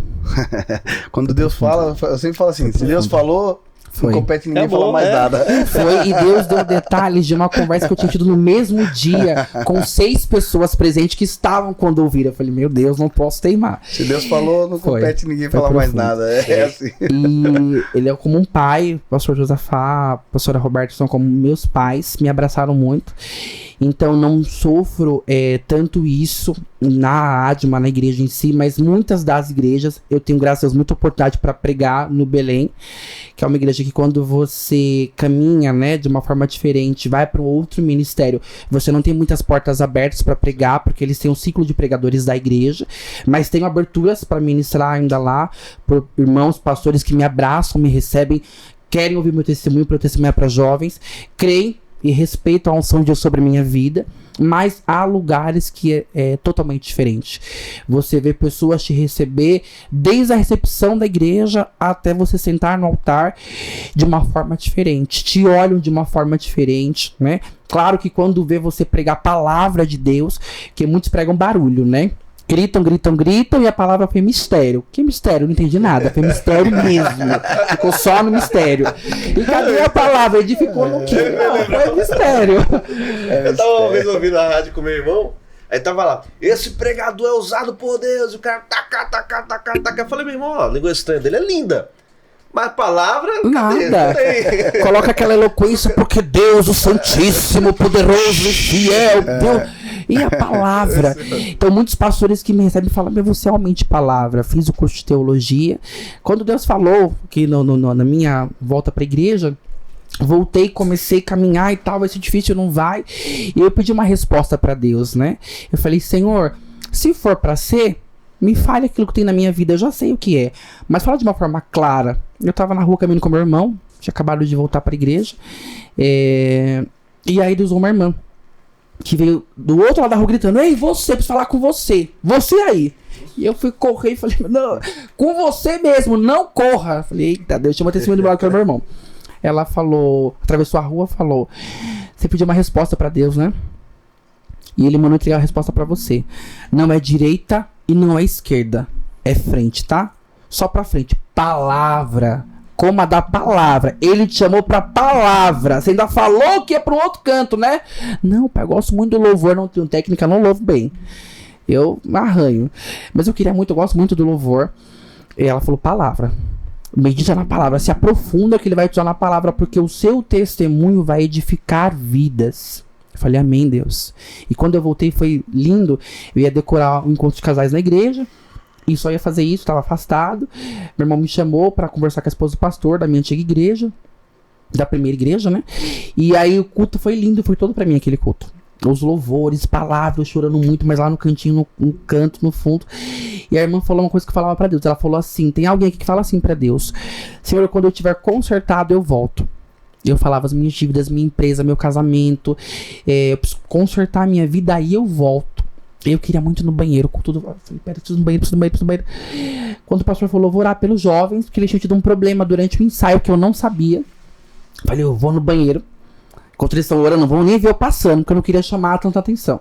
Quando Deus fala, eu sempre falo assim, se Deus falou, não compete ninguém falar mais nada. Foi, e Deus deu detalhes de uma conversa que eu tinha tido no mesmo dia, com 6 pessoas presentes que estavam quando ouviram. Eu falei, meu Deus, não posso teimar. Se Deus falou, não compete ninguém falar mais nada. É assim. E ele é como um pai, o pastor Josafá, a pastora Roberta são como meus pais, me abraçaram muito. Então não sofro tanto isso na Adma, na igreja em si, mas muitas das igrejas, eu tenho, graças a Deus, muita oportunidade para pregar no Belém, que é uma igreja que quando você caminha, né, de uma forma diferente, vai para um outro ministério, você não tem muitas portas abertas para pregar, porque eles têm um ciclo de pregadores da igreja, mas tem aberturas para ministrar ainda lá, por irmãos, pastores que me abraçam, me recebem, querem ouvir meu testemunho para eu testemunhar para jovens, creem e respeito a unção de Deus sobre a minha vida, mas há lugares que é totalmente diferente. Você vê pessoas te receber desde a recepção da igreja até você sentar no altar de uma forma diferente, te olham de uma forma diferente, né? Claro que quando vê você pregar a palavra de Deus, que muitos pregam barulho, né? Gritam, gritam, gritam, e a palavra foi mistério. Que mistério? Não entendi nada. Foi mistério mesmo. Ficou só no mistério. E cadê a palavra? Edificou no quê? Não, foi mistério. Eu tava uma vez ouvindo a rádio com meu irmão, aí tava lá, esse pregador é usado por Deus, e o cara taca. Eu falei, meu irmão, ó, a língua estranha dele é linda. Mas a palavra... Nada. Coloca aquela eloquência, porque Deus, o Santíssimo, Poderoso e Fiel, Deus... E a palavra? Então, muitos pastores que me recebem falam, mas você é realmente palavra. Fiz o curso de teologia. Quando Deus falou que na minha volta para a igreja, voltei, comecei a caminhar e tal, vai ser difícil, não vai. E eu pedi uma resposta para Deus, né? Eu falei, Senhor, se for para ser, me fale aquilo que tem na minha vida, eu já sei o que é. Mas fala de uma forma clara. Eu tava na rua caminhando com meu irmão, tinha acabado de voltar para a igreja. E aí Deus usou uma irmã que veio do outro lado da rua gritando, ei, você, preciso falar com você. Você aí. E eu fui correr e falei, não, com você mesmo, não corra. Falei, eita, Deus, chama testemunho do lado que é meu irmão. Ela falou, atravessou a rua, falou, você pediu uma resposta pra Deus, né? E ele mandou entregar a resposta pra você. Não é direita e não é esquerda. É frente, tá? Só pra frente. Palavra. Como a da palavra. Ele te chamou pra palavra. Você ainda falou que é pro outro canto, né? Não, pai, eu gosto muito do louvor. Não tenho técnica, não louvo bem. Eu arranho. Mas eu gosto muito do louvor. E ela falou palavra. Medita na palavra. Se aprofunda que ele vai te usar na palavra. Porque o seu testemunho vai edificar vidas. Eu falei, amém, Deus. E quando eu voltei foi lindo. Eu ia decorar um encontro de casais na igreja. E só ia fazer isso, estava afastado. Meu irmão me chamou para conversar com a esposa do pastor da minha antiga igreja, da primeira igreja, né? E aí o culto foi lindo, foi todo para mim aquele culto. Os louvores, palavras, eu chorando muito, mas lá no cantinho, no canto, no fundo. E a irmã falou uma coisa que eu falava pra Deus. Ela falou assim, tem alguém aqui que fala assim pra Deus: Senhor, quando eu tiver consertado, eu volto. Eu falava as minhas dívidas, minha empresa, meu casamento, eu preciso consertar a minha vida, aí eu volto. Eu queria muito ir no banheiro, com tudo. Eu falei, pera, preciso ir no banheiro. Quando o pastor falou, vou orar pelos jovens, porque eles tinham tido um problema durante o ensaio que eu não sabia. Eu falei, eu vou no banheiro. Enquanto eles estão orando, não vão nem ver eu passando, porque eu não queria chamar tanta atenção.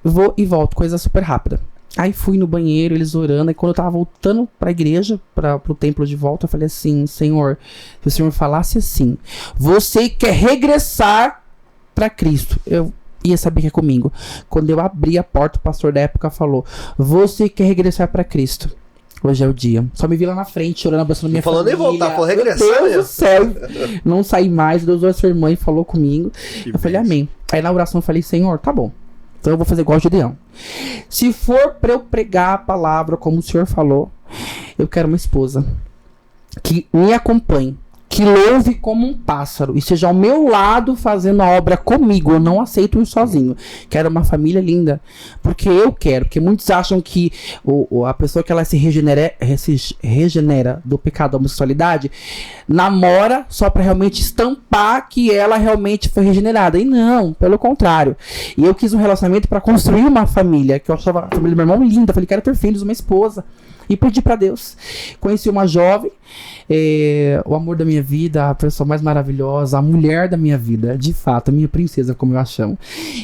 Eu vou e volto, coisa super rápida. Aí fui no banheiro, eles orando, e quando eu tava voltando pra igreja, pro templo de volta, eu falei assim, Senhor, se o Senhor falasse assim, você quer regressar pra Cristo, eu ia saber que é comigo. Quando eu abri a porta, o pastor da época falou, você quer regressar pra Cristo. Hoje é o dia. Só me vi lá na frente, chorando, abraçando minha família. Não falou nem voltar, falou regressar. Meu Deus do céu. Não saí mais, Deus usou a sua irmã e falou comigo. Eu falei, amém. Aí na oração eu falei, Senhor, tá bom. Então eu vou fazer igual o Gideão. Se for pra eu pregar a palavra como o Senhor falou, eu quero uma esposa que me acompanhe, que louve como um pássaro e seja ao meu lado fazendo a obra comigo. Eu não aceito ir sozinho. Quero uma família linda, porque eu quero. Porque muitos acham que a pessoa que ela se regenera do pecado da homossexualidade namora só pra realmente estampar que ela realmente foi regenerada. E não, pelo contrário. E eu quis um relacionamento pra construir uma família, que eu achava a família do meu irmão linda. Falei, quero ter filhos, uma esposa. E pedi pra Deus. Conheci uma jovem, o amor da minha vida, a pessoa mais maravilhosa, a mulher da minha vida, de fato, a minha princesa, como eu a chamo.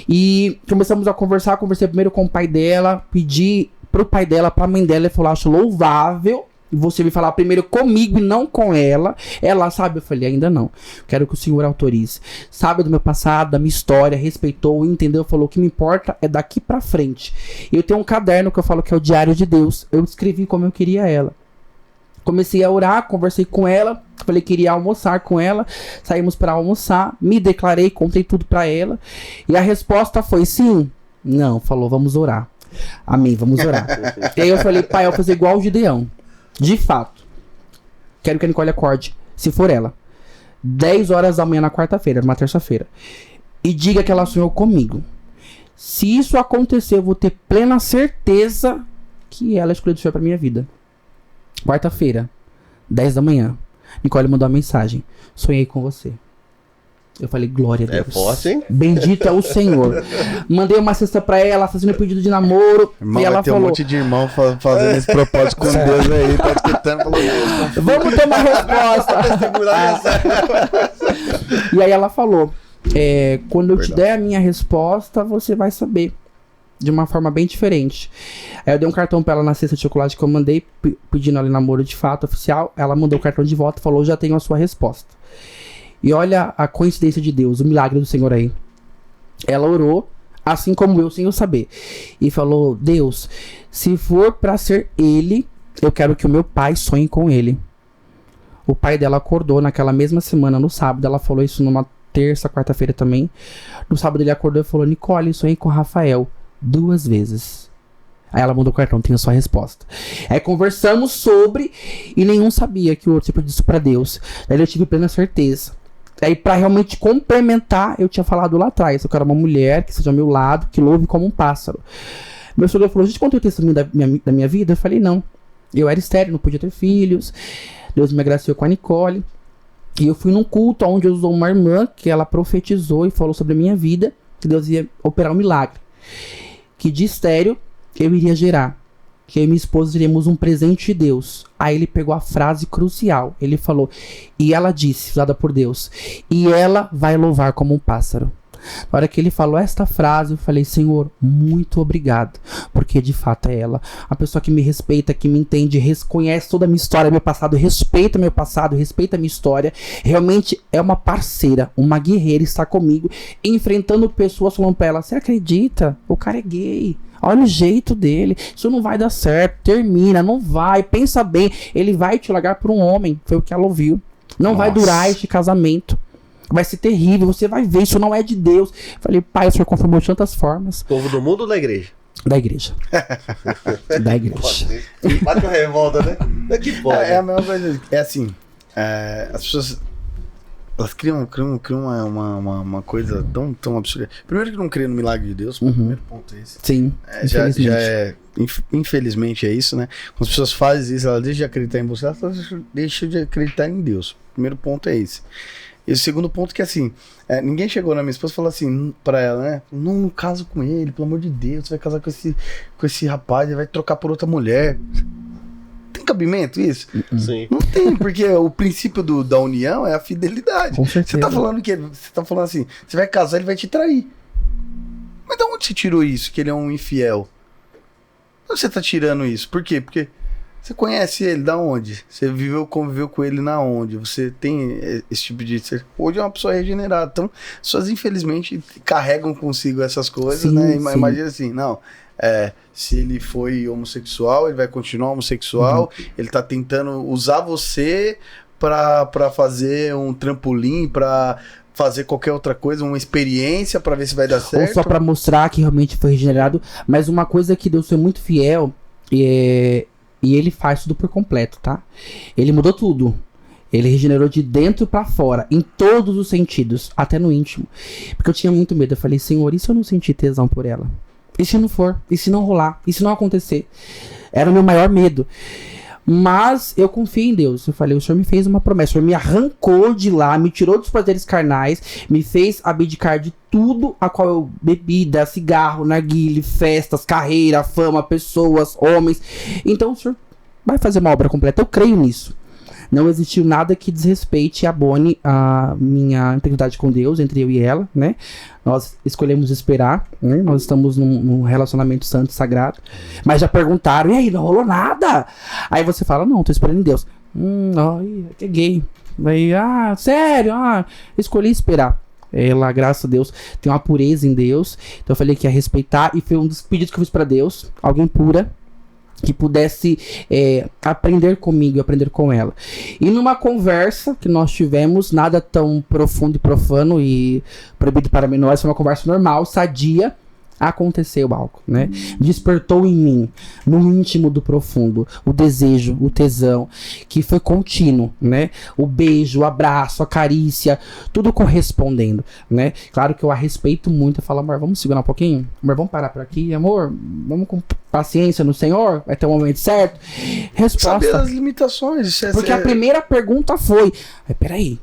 E começamos a conversar, conversei primeiro com o pai dela, pedi pro pai dela, pra mãe dela, ele falou, acho louvável você me falar primeiro comigo e não com ela. Ela sabe, eu falei, ainda não. Quero que o Senhor autorize. Sabe do meu passado, da minha história, respeitou, entendeu? Falou, o que me importa é daqui pra frente. Eu tenho um caderno que eu falo que é o diário de Deus. Eu escrevi como eu queria ela. Comecei a orar, conversei com ela, falei que iria almoçar com ela, saímos para almoçar, me declarei, contei tudo pra ela. E a resposta foi sim. Não, falou, vamos orar. Amém, vamos orar. E aí eu falei, pai, eu vou fazer igual o Gideão. De fato, quero que a Nicole acorde, se for ela, 10 horas da manhã na quarta-feira, numa terça-feira, e diga que ela sonhou comigo. Se isso acontecer, eu vou ter plena certeza que ela escolheu o Senhor pra minha vida. Quarta-feira, 10 da manhã, Nicole mandou uma mensagem: sonhei com você. Eu falei, glória a Deus. É forte, hein? Bendito é o Senhor. Mandei uma cesta pra ela, fazendo pedido de namoro. Irmão, e ela tem falou, um monte de irmão fazendo esse propósito com Deus aí. Tá escutando, falou, vamos ter uma resposta. E aí ela falou, quando eu te der a minha resposta, você vai saber. De uma forma bem diferente. Aí eu dei um cartão pra ela na cesta de chocolate que eu mandei, pedindo ela namoro de fato, oficial. Ela mandou o cartão de volta e falou, já tenho a sua resposta. E olha a coincidência de Deus, o milagre do Senhor aí. Ela orou, assim como eu, sem eu saber. E falou, Deus, se for pra ser ele, eu quero que o meu pai sonhe com ele. O pai dela acordou naquela mesma semana, no sábado. Ela falou isso numa terça, quarta-feira também. No sábado ele acordou e falou, Nicole, sonhei com o Rafael 2 vezes. Aí ela mandou o cartão, tem a sua resposta. Aí conversamos sobre, e nenhum sabia que o outro tinha pedido isso pra Deus. Daí eu tive plena certeza. Aí pra realmente complementar, eu tinha falado lá atrás, eu quero uma mulher que seja ao meu lado, que louve como um pássaro. Meu sogro falou, gente, contei o testemunho da minha vida? Eu falei, não. Eu era estéril, não podia ter filhos. Deus me agraciou com a Nicole. E eu fui num culto onde usou uma irmã, que ela profetizou e falou sobre a minha vida, que Deus ia operar um milagre. Que de estéril eu iria gerar. Que eu e minha esposa teríamos um presente de Deus. Aí ele pegou a frase crucial. Ele falou, e ela disse, usada por Deus, e ela vai louvar como um pássaro. Na hora que ele falou esta frase, eu falei, Senhor, muito obrigado. Porque de fato é ela. A pessoa que me respeita, que me entende, reconhece toda a minha história, meu passado, respeita meu passado, respeita a minha história. Realmente é uma parceira, uma guerreira, está comigo, enfrentando pessoas falando pra ela, você acredita? O cara é gay. Olha o jeito dele, isso não vai dar certo, termina, não vai, pensa bem, ele vai te largar por um homem, foi o que ela ouviu. Não vai durar este casamento, vai ser terrível, você vai ver, isso não é de Deus. Falei, pai, o senhor confirmou de tantas formas. Povo do mundo ou da igreja? Da igreja. Da igreja. Bate uma revolta, né? Não é que pode. É a mesma coisa. É assim, as pessoas, elas criam uma coisa tão absurda. Primeiro que não crê no milagre de Deus, o primeiro ponto é esse. Sim, infelizmente é isso, né? Quando as pessoas fazem isso, elas deixam de acreditar em você, elas deixam de acreditar em Deus. O primeiro ponto é esse. E o segundo ponto que assim, ninguém chegou na minha esposa e falou assim pra ela, né? Não caso com ele, pelo amor de Deus, você vai casar com esse rapaz, ele vai trocar por outra mulher. Tem cabimento isso? Sim. Não tem, porque o princípio da união é a fidelidade. Com certeza. Você tá falando assim, você vai casar, ele vai te trair. Mas de onde você tirou isso, que ele é um infiel? Onde você tá tirando isso? Por quê? Porque você conhece ele da onde? Você conviveu com ele na onde? Você tem esse tipo de... Hoje é uma pessoa regenerada. Então, as pessoas infelizmente carregam consigo essas coisas, sim, né? sim. Imagina assim, não... se ele foi homossexual, ele vai continuar homossexual. Ele tá tentando usar você pra fazer um trampolim, pra fazer qualquer outra coisa, uma experiência pra ver se vai dar certo. Ou só pra mostrar que realmente foi regenerado. Mas uma coisa que Deus foi muito fiel e ele faz tudo por completo, tá? Ele mudou tudo. Ele regenerou de dentro pra fora, em todos os sentidos, até no íntimo. Porque eu tinha muito medo. Eu falei, Senhor, e se eu não sentir tesão por ela? E se não for? E se não rolar? E se não acontecer? Era o meu maior medo. Mas eu confiei em Deus. Eu falei, o Senhor me fez uma promessa. O Senhor me arrancou de lá, me tirou dos prazeres carnais, me fez abdicar de tudo a qual eu bebida, cigarro, narguile, festas, carreira, fama, pessoas, homens. Então o Senhor vai fazer uma obra completa. Eu creio nisso. Não existiu nada que desrespeite e abone a minha integridade com Deus, entre eu e ela, né? Nós escolhemos esperar, né? Nós estamos num relacionamento santo e sagrado. Mas já perguntaram, e aí, não rolou nada? Aí você fala, não, tô esperando em Deus. Que gay. Aí, sério? Escolhi esperar. Ela, graças a Deus, tem uma pureza em Deus. Então eu falei que ia respeitar, e foi um dos pedidos que eu fiz pra Deus, alguém pura, que pudesse aprender comigo e aprender com ela. E numa conversa que nós tivemos, nada tão profundo e profano e proibido para menores, foi uma conversa normal, sadia, aconteceu algo, né? Despertou em mim, no íntimo do profundo, o desejo, o tesão, que foi contínuo, né? O beijo, o abraço, a carícia, tudo correspondendo, né? Claro que eu a respeito muito, eu falo, amor, vamos segurar um pouquinho? Amor, vamos parar por aqui? Amor, vamos com paciência no Senhor? Vai ter um momento certo? Resposta. Saber as limitações. Porque a primeira pergunta foi, peraí,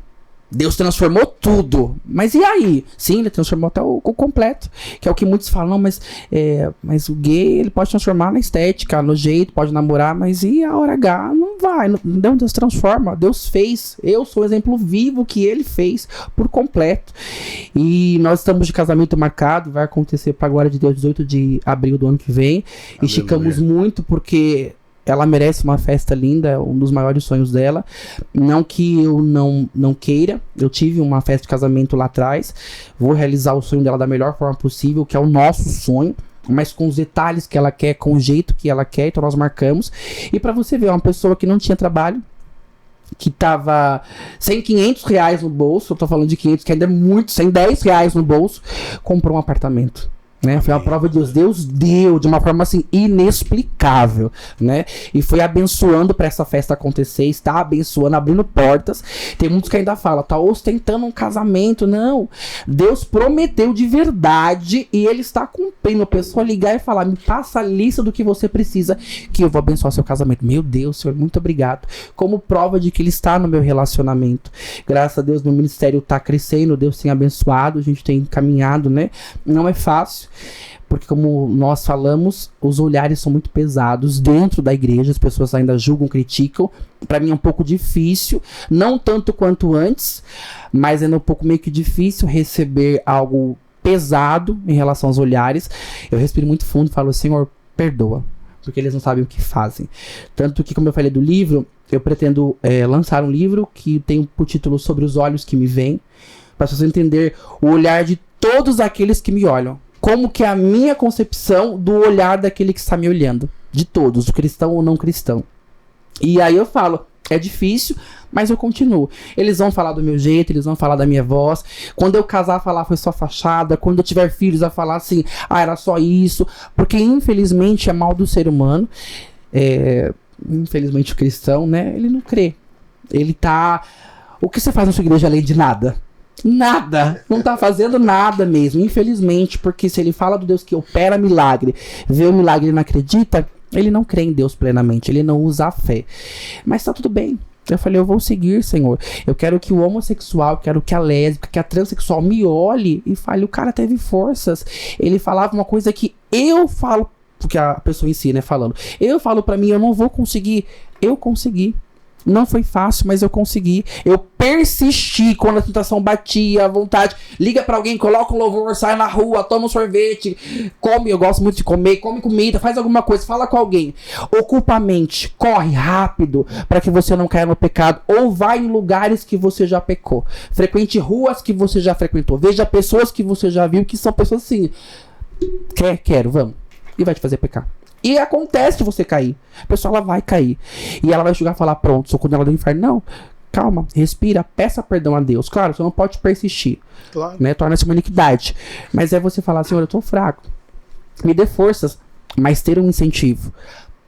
Deus transformou tudo. Mas e aí? Sim, ele transformou até o completo. Que é o que muitos falam, não, mas o gay, ele pode transformar na estética, no jeito, pode namorar, mas e a hora H? Não vai. Não, Deus transforma. Deus fez. Eu sou o exemplo vivo que ele fez por completo. E nós estamos de casamento marcado. Vai acontecer, para a glória de Deus, 18 de abril do ano que vem. E esticamos muito porque ela merece uma festa linda, é um dos maiores sonhos dela. Não que eu não queira, eu tive uma festa de casamento lá atrás, vou realizar o sonho dela da melhor forma possível, que é o nosso sonho, mas com os detalhes que ela quer, com o jeito que ela quer, então nós marcamos. E pra você ver, uma pessoa que não tinha trabalho, que tava sem R$500 no bolso, eu tô falando de 500, que ainda é muito, sem R$10 no bolso, comprou um apartamento. Né? Foi uma prova de Deus. Deus deu de uma forma assim inexplicável, né? E foi abençoando para essa festa acontecer, está abençoando, abrindo portas. Tem muitos que ainda falam, tá ostentando um casamento. Não, Deus prometeu de verdade e ele está cumprindo. A pessoa ligar e falar, me passa a lista do que você precisa, que eu vou abençoar seu casamento. Meu Deus, Senhor, muito obrigado. Como prova de que ele está no meu relacionamento. Graças a Deus, meu ministério está crescendo, Deus tem abençoado, a gente tem caminhado, né? Não é fácil. Porque como nós falamos, os olhares são muito pesados dentro da igreja, as pessoas ainda julgam, criticam. Para mim é um pouco difícil, não tanto quanto antes, mas ainda é um pouco meio que difícil receber algo pesado em relação aos olhares. Eu respiro muito fundo e falo, Senhor, perdoa, porque eles não sabem o que fazem. Tanto que, como eu falei do livro, eu pretendo lançar um livro que tem por título Sobre os Olhos que Me Veem, para vocês entenderem o olhar de todos aqueles que me olham. Como que é a minha concepção do olhar daquele que está me olhando. De todos, do cristão ou não cristão. E aí eu falo, É difícil, mas eu continuo. Eles vão falar do meu jeito, eles vão falar da minha voz. Quando eu casar, falar foi só fachada. Quando eu tiver filhos, vai falar assim, era só isso. Porque infelizmente é mal do ser humano. Infelizmente o cristão, né? Ele não crê. Ele tá... O que você faz na sua igreja além de nada? Nada, não tá fazendo nada mesmo, infelizmente, porque se ele fala do Deus que opera milagre, vê o milagre e não acredita, ele não crê em Deus plenamente, ele não usa a fé. Mas tá tudo bem. Eu falei, eu vou seguir, Senhor. Eu quero que o homossexual, quero que a lésbica, que a transexual me olhe e fale, o cara teve forças. Ele falava uma coisa que eu falo, porque a pessoa em si, né, falando. Eu falo pra mim, eu não vou conseguir. Eu consegui. Não foi fácil, mas eu consegui. Eu persisti quando a tentação batia, a vontade. Liga pra alguém, coloca um louvor, sai na rua, toma um sorvete, come, eu gosto muito de comer, come comida, faz alguma coisa, fala com alguém. Ocupa a mente, corre rápido para que você não caia no pecado. Ou vai em lugares que você já pecou. Frequente ruas que você já frequentou. Veja pessoas que você já viu que são pessoas assim. Quero, vamos. E vai te fazer pecar. E acontece de você cair. A pessoa, ela vai cair. E ela vai chegar e falar, pronto, sou condenada do inferno. Não, calma, respira, peça perdão a Deus. Claro, você não pode persistir. Claro. Né? Torna-se uma iniquidade. Mas é você falar, Senhor, eu tô fraco. Me dê forças. Mas ter um incentivo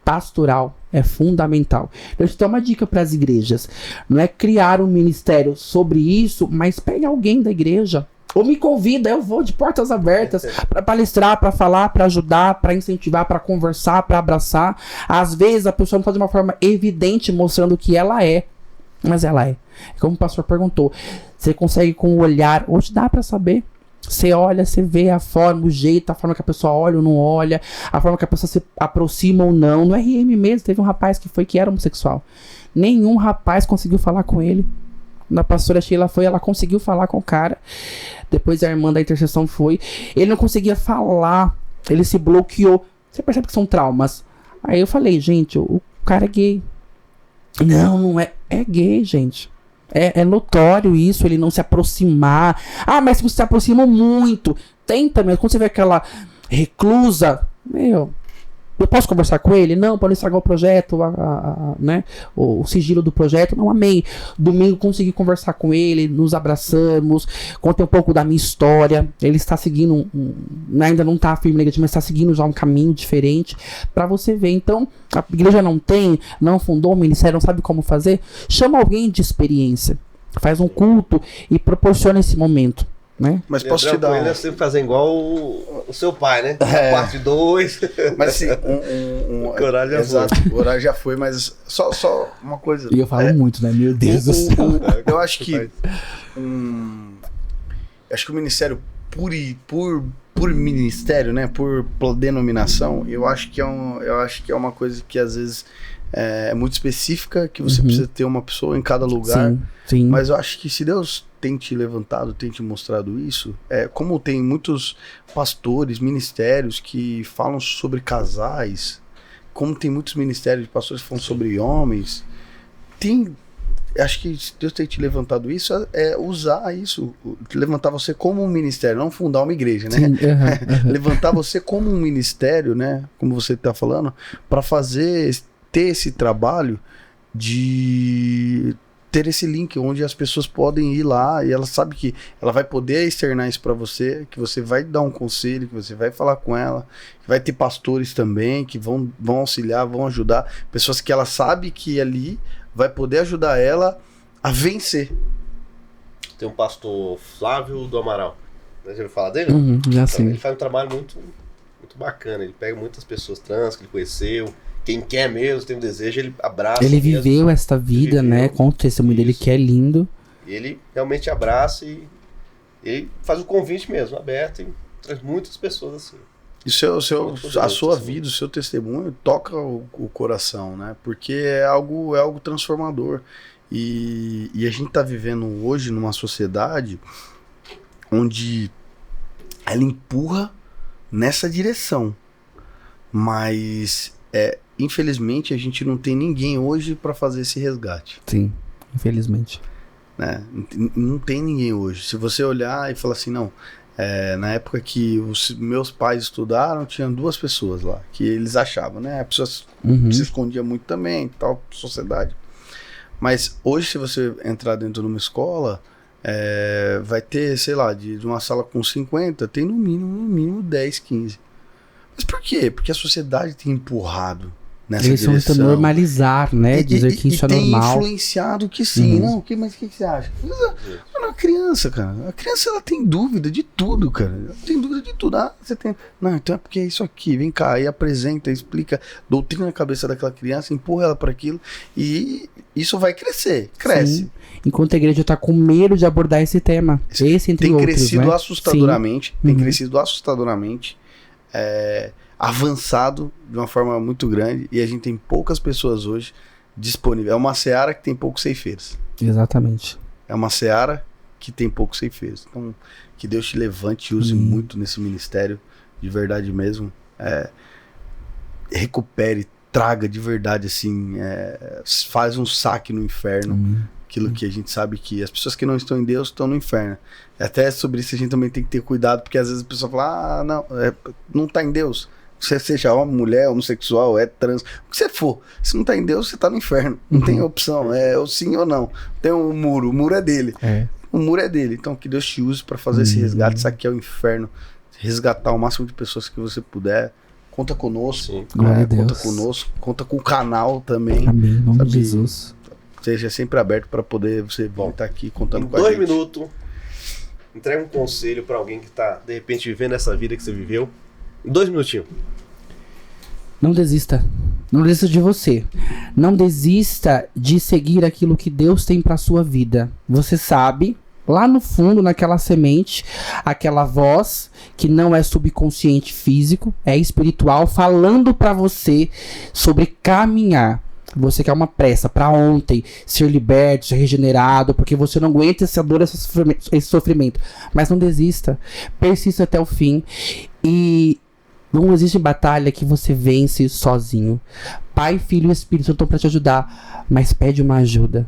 pastoral é fundamental. Eu te dou uma dica para as igrejas. Não é criar um ministério sobre isso, mas pegue alguém da igreja. Ou me convida, eu vou de portas abertas para palestrar, para falar, para ajudar, para incentivar, para conversar, para abraçar. Às vezes a pessoa não está de uma forma evidente mostrando que ela é, mas ela é. Como o pastor perguntou, você consegue com o olhar, hoje dá para saber. Você olha, você vê a forma, o jeito, a forma que a pessoa olha ou não olha, a forma que a pessoa se aproxima ou não. No RM mesmo, teve um rapaz que era homossexual. Nenhum rapaz conseguiu falar com ele. Na pastora Sheila foi, ela conseguiu falar com o cara. Depois a irmã da intercessão foi. Ele não conseguia falar. Ele se bloqueou. Você percebe que são traumas. Aí eu falei, gente, o cara é gay. Não é. É gay, gente. É notório isso, ele não se aproximar. Ah, mas se você se aproxima muito. Tenta mesmo. Quando você vê aquela reclusa, eu posso conversar com ele? Não, para não estragar o projeto, né? O sigilo do projeto. Não, amei. Domingo consegui conversar com ele, nos abraçamos, contei um pouco da minha história. Ele está seguindo, ainda não está firme na igreja, mas está seguindo já um caminho diferente para você ver. Então, a igreja não fundou um ministério, não sabe como fazer. Chama alguém de experiência, faz um culto e proporciona esse momento. Né? Mas posso te dar. Ele é sempre fazer igual o seu pai, né? Parte 2. Mas assim, o horário já exato, foi. O horário já foi, mas só uma coisa. E eu falo muito, né? Meu Deus do céu. Eu acho que. Acho que o ministério por ministério, né? Por denominação, eu acho que é uma coisa que às vezes é muito específica, que você precisa ter uma pessoa em cada lugar. Sim. Mas eu acho que se Deus tem te levantado, tem te mostrado isso, como tem muitos pastores, ministérios que falam sobre casais, como tem muitos ministérios de pastores que falam sobre homens, acho que se Deus tem te levantado isso, é usar isso, levantar você como um ministério, não fundar uma igreja, né? Sim, levantar você como um ministério, né? Como você está falando, para ter esse trabalho de ter esse link onde as pessoas podem ir lá e ela sabe que ela vai poder externar isso para você, que você vai dar um conselho, que você vai falar com ela, que vai ter pastores também que vão auxiliar, vão ajudar, pessoas que ela sabe que ali vai poder ajudar ela a vencer. Tem um pastor Flávio do Amaral, já ouviu falar dele? Já sim. Ele faz um trabalho muito, muito bacana, ele pega muitas pessoas trans que ele conheceu, quem quer mesmo, tem um desejo, ele abraça. Ele viveu esta vida, né? Conta o testemunho dele que é lindo. E ele realmente abraça e ele faz o convite mesmo, aberto, e traz muitas pessoas assim. E a sua vida, o seu testemunho toca o coração, né? Porque é algo transformador. E a gente tá vivendo hoje numa sociedade onde ela empurra nessa direção. Mas infelizmente a gente não tem ninguém hoje para fazer esse resgate. Sim, infelizmente. Né? Não tem ninguém hoje. Se você olhar e falar assim, não, na época que os meus pais estudaram, tinham 2 pessoas lá, que eles achavam, né? A pessoa se escondia muito também, tal, sociedade. Mas hoje, se você entrar dentro de uma escola, vai ter, sei lá, de uma sala com 50, tem no mínimo 10, 15. Mas por quê? Porque a sociedade tem empurrado nessa Eles direção. vão normalizar, né? Dizer que isso é tem normal. influenciado que sim. Não, mas o que você acha? Mano, a criança, cara. A criança, ela tem dúvida de tudo, cara. Ela tem dúvida de tudo. Ah, você tem... Não, então é porque é isso aqui. Vem cá, aí apresenta, explica, doutrina na cabeça daquela criança, empurra ela para aquilo e isso vai crescer. Cresce. Sim. Enquanto a igreja tá com medo de abordar esse tema. Esse entre tem outros, crescido né? assustadoramente. Sim. Tem crescido assustadoramente. Avançado de uma forma muito grande e a gente tem poucas pessoas hoje disponíveis. É uma seara que tem poucos ceifeiros. Exatamente. É uma seara que tem poucos ceifeiros. Então, que Deus te levante e use muito nesse ministério, de verdade mesmo. Recupere, traga de verdade, assim, faz um saque no inferno. Aquilo que a gente sabe que as pessoas que não estão em Deus estão no inferno. Até sobre isso a gente também tem que ter cuidado, porque às vezes a pessoa fala, não tá em Deus. Você seja uma mulher, homossexual, trans, o que você for. Se não tá em Deus, você tá no inferno. Não tem opção, ou sim ou não. Tem um muro, o muro é dele. O muro é dele. Então que Deus te use para fazer esse resgate, saquear o inferno, resgatar o máximo de pessoas que você puder. Conta conosco. Glória a Deus. Conta conosco, conta com o canal também. Amém, em nome Sabe? de Jesus. Seja sempre aberto para poder você estar aqui contando Em com a gente. 2 minutos, entrega um conselho para alguém que tá, de repente, vivendo essa vida que você viveu. Em 2 minutinhos. Não desista. Não desista de você. Não desista de seguir aquilo que Deus tem pra sua vida. Você sabe, lá no fundo, naquela semente, aquela voz que não é subconsciente físico, é espiritual, falando pra você sobre caminhar. Você quer uma pressa pra ontem, ser liberto, ser regenerado, porque você não aguenta essa dor, esse sofrimento. Mas não desista. Persista até o fim. E não existe batalha que você vence sozinho. Pai, Filho e Espírito estão para te ajudar, mas pede uma ajuda.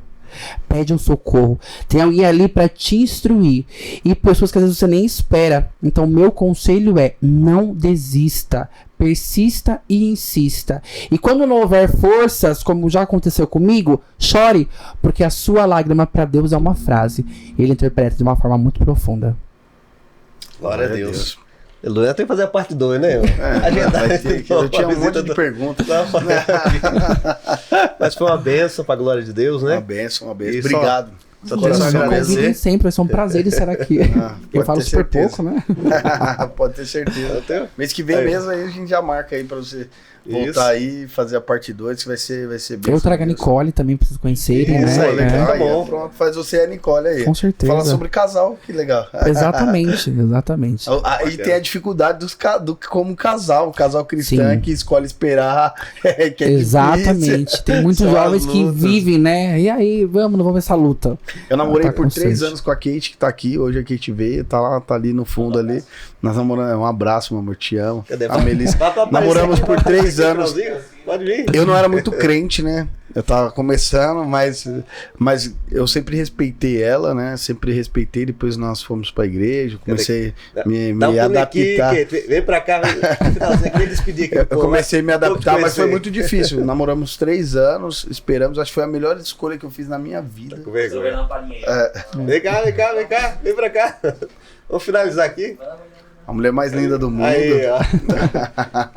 Pede um socorro. Tem alguém ali para te instruir. E pessoas que às vezes você nem espera. Então, meu conselho é: não desista. Persista e insista. E quando não houver forças, como já aconteceu comigo, chore, porque a sua lágrima para Deus é uma frase. Ele interpreta de uma forma muito profunda. Glória a Deus. Heloísa tem que fazer a parte 2, né? Eu tinha um monte de perguntas. Mas foi uma benção pra glória de Deus, né? Uma benção. E Obrigado. Só tenho só Convidem agradecer. sempre, vai ser um prazer estar aqui. Eu falo super pouco, né? Pode ter certeza. Mês que vem Aí. mesmo aí a gente já marca aí pra você voltar Isso. aí e fazer a parte 2, que vai ser bem. Eu trago a Nicole também pra vocês conhecerem, Isso né? aí, legal. Tá bom. Pronto, faz você e a Nicole aí. Com certeza. Fala sobre casal, que legal. Exatamente. Aí tem a dificuldade como casal, o casal cristão Sim. que escolhe esperar, que é Exatamente. difícil. Tem muitos São jovens as que lutas. vivem, né? E aí, não vamos essa luta. Eu namorei Tá por com 3 sede. anos com a Kate, que tá aqui. Hoje a Kate veio, tá lá, tá ali no fundo ali. Nós namoramos. Um abraço, meu amor, te amo. Cadê? A Melissa. Vai pra aparecer Namoramos aqui, por vai 3 aparecer anos. finalzinho? Pode vir. Eu não era muito crente, né? Eu tava começando, mas eu sempre respeitei ela, né? Sempre respeitei. Depois nós fomos pra igreja, comecei a me Dá um adaptar. aqui, vem pra cá, finalzinho aqui, despedir aqui. Eu comecei a me adaptar, mas foi conhecer. muito difícil. Namoramos 3 anos, esperamos. Acho que foi a melhor escolha que eu fiz na minha vida. Com vergonha. Vem cá, vem pra cá. Vamos finalizar aqui. A mulher mais linda do mundo. Aí, ó.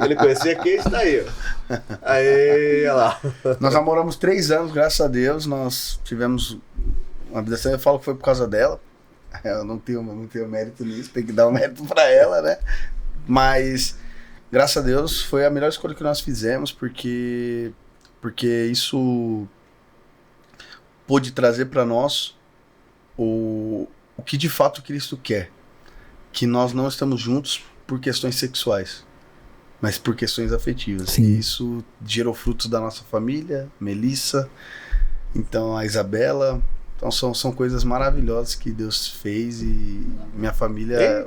Ele conhecia quem está aí, ó. Aí, olha lá. Nós namoramos 3 anos, graças a Deus. Nós tivemos uma vida assim, eu falo que foi por causa dela. Eu não tenho mérito nisso, tem que dar um mérito pra ela, né? Mas, graças a Deus, foi a melhor escolha que nós fizemos, porque isso pôde trazer pra nós o que de fato Cristo quer. Que nós não estamos juntos por questões sexuais, mas por questões afetivas. Sim. E isso gerou frutos da nossa família, Melissa, então a Isabela. Então são coisas maravilhosas que Deus fez e minha família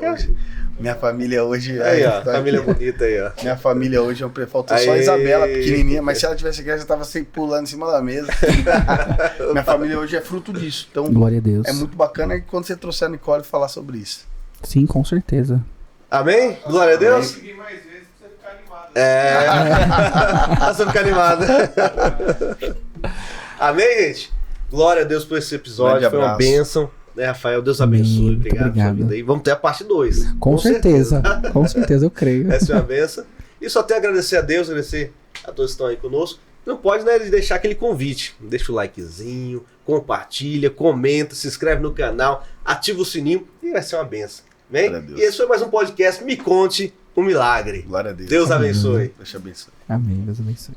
hoje Aí, ó, tá família aqui. bonita aí, ó. Minha família hoje faltou só a Aí. Isabela pequenininha, mas se ela tivesse aqui, ela já tava sempre pulando em cima da mesa. Minha família hoje é fruto disso. Então Glória a Deus. é muito bacana que quando você trouxer a Nicole falar sobre isso. Sim, com certeza. Amém? Glória a Deus. É. Pra você ficar animado. Amém, gente? Glória a Deus por esse episódio, Grande foi uma abraço. bênção. Né, Rafael, Deus Amém, abençoe. muito Obrigado pela obrigado. vida aí. Vamos ter a parte 2. Com certeza. Com certeza, eu creio. Essa é uma bênção. E só tenho a agradecer a Deus, agradecer a todos que estão aí conosco. Não pode, né, deixar aquele convite. Deixa o likezinho, compartilha, comenta, se inscreve no canal, ativa o sininho e vai ser uma bênção. Vem? Glória a Deus. E esse foi mais um podcast Me Conte um Milagre. Glória a Deus. Deus abençoe. Deus te abençoe. Amém, Deus abençoe.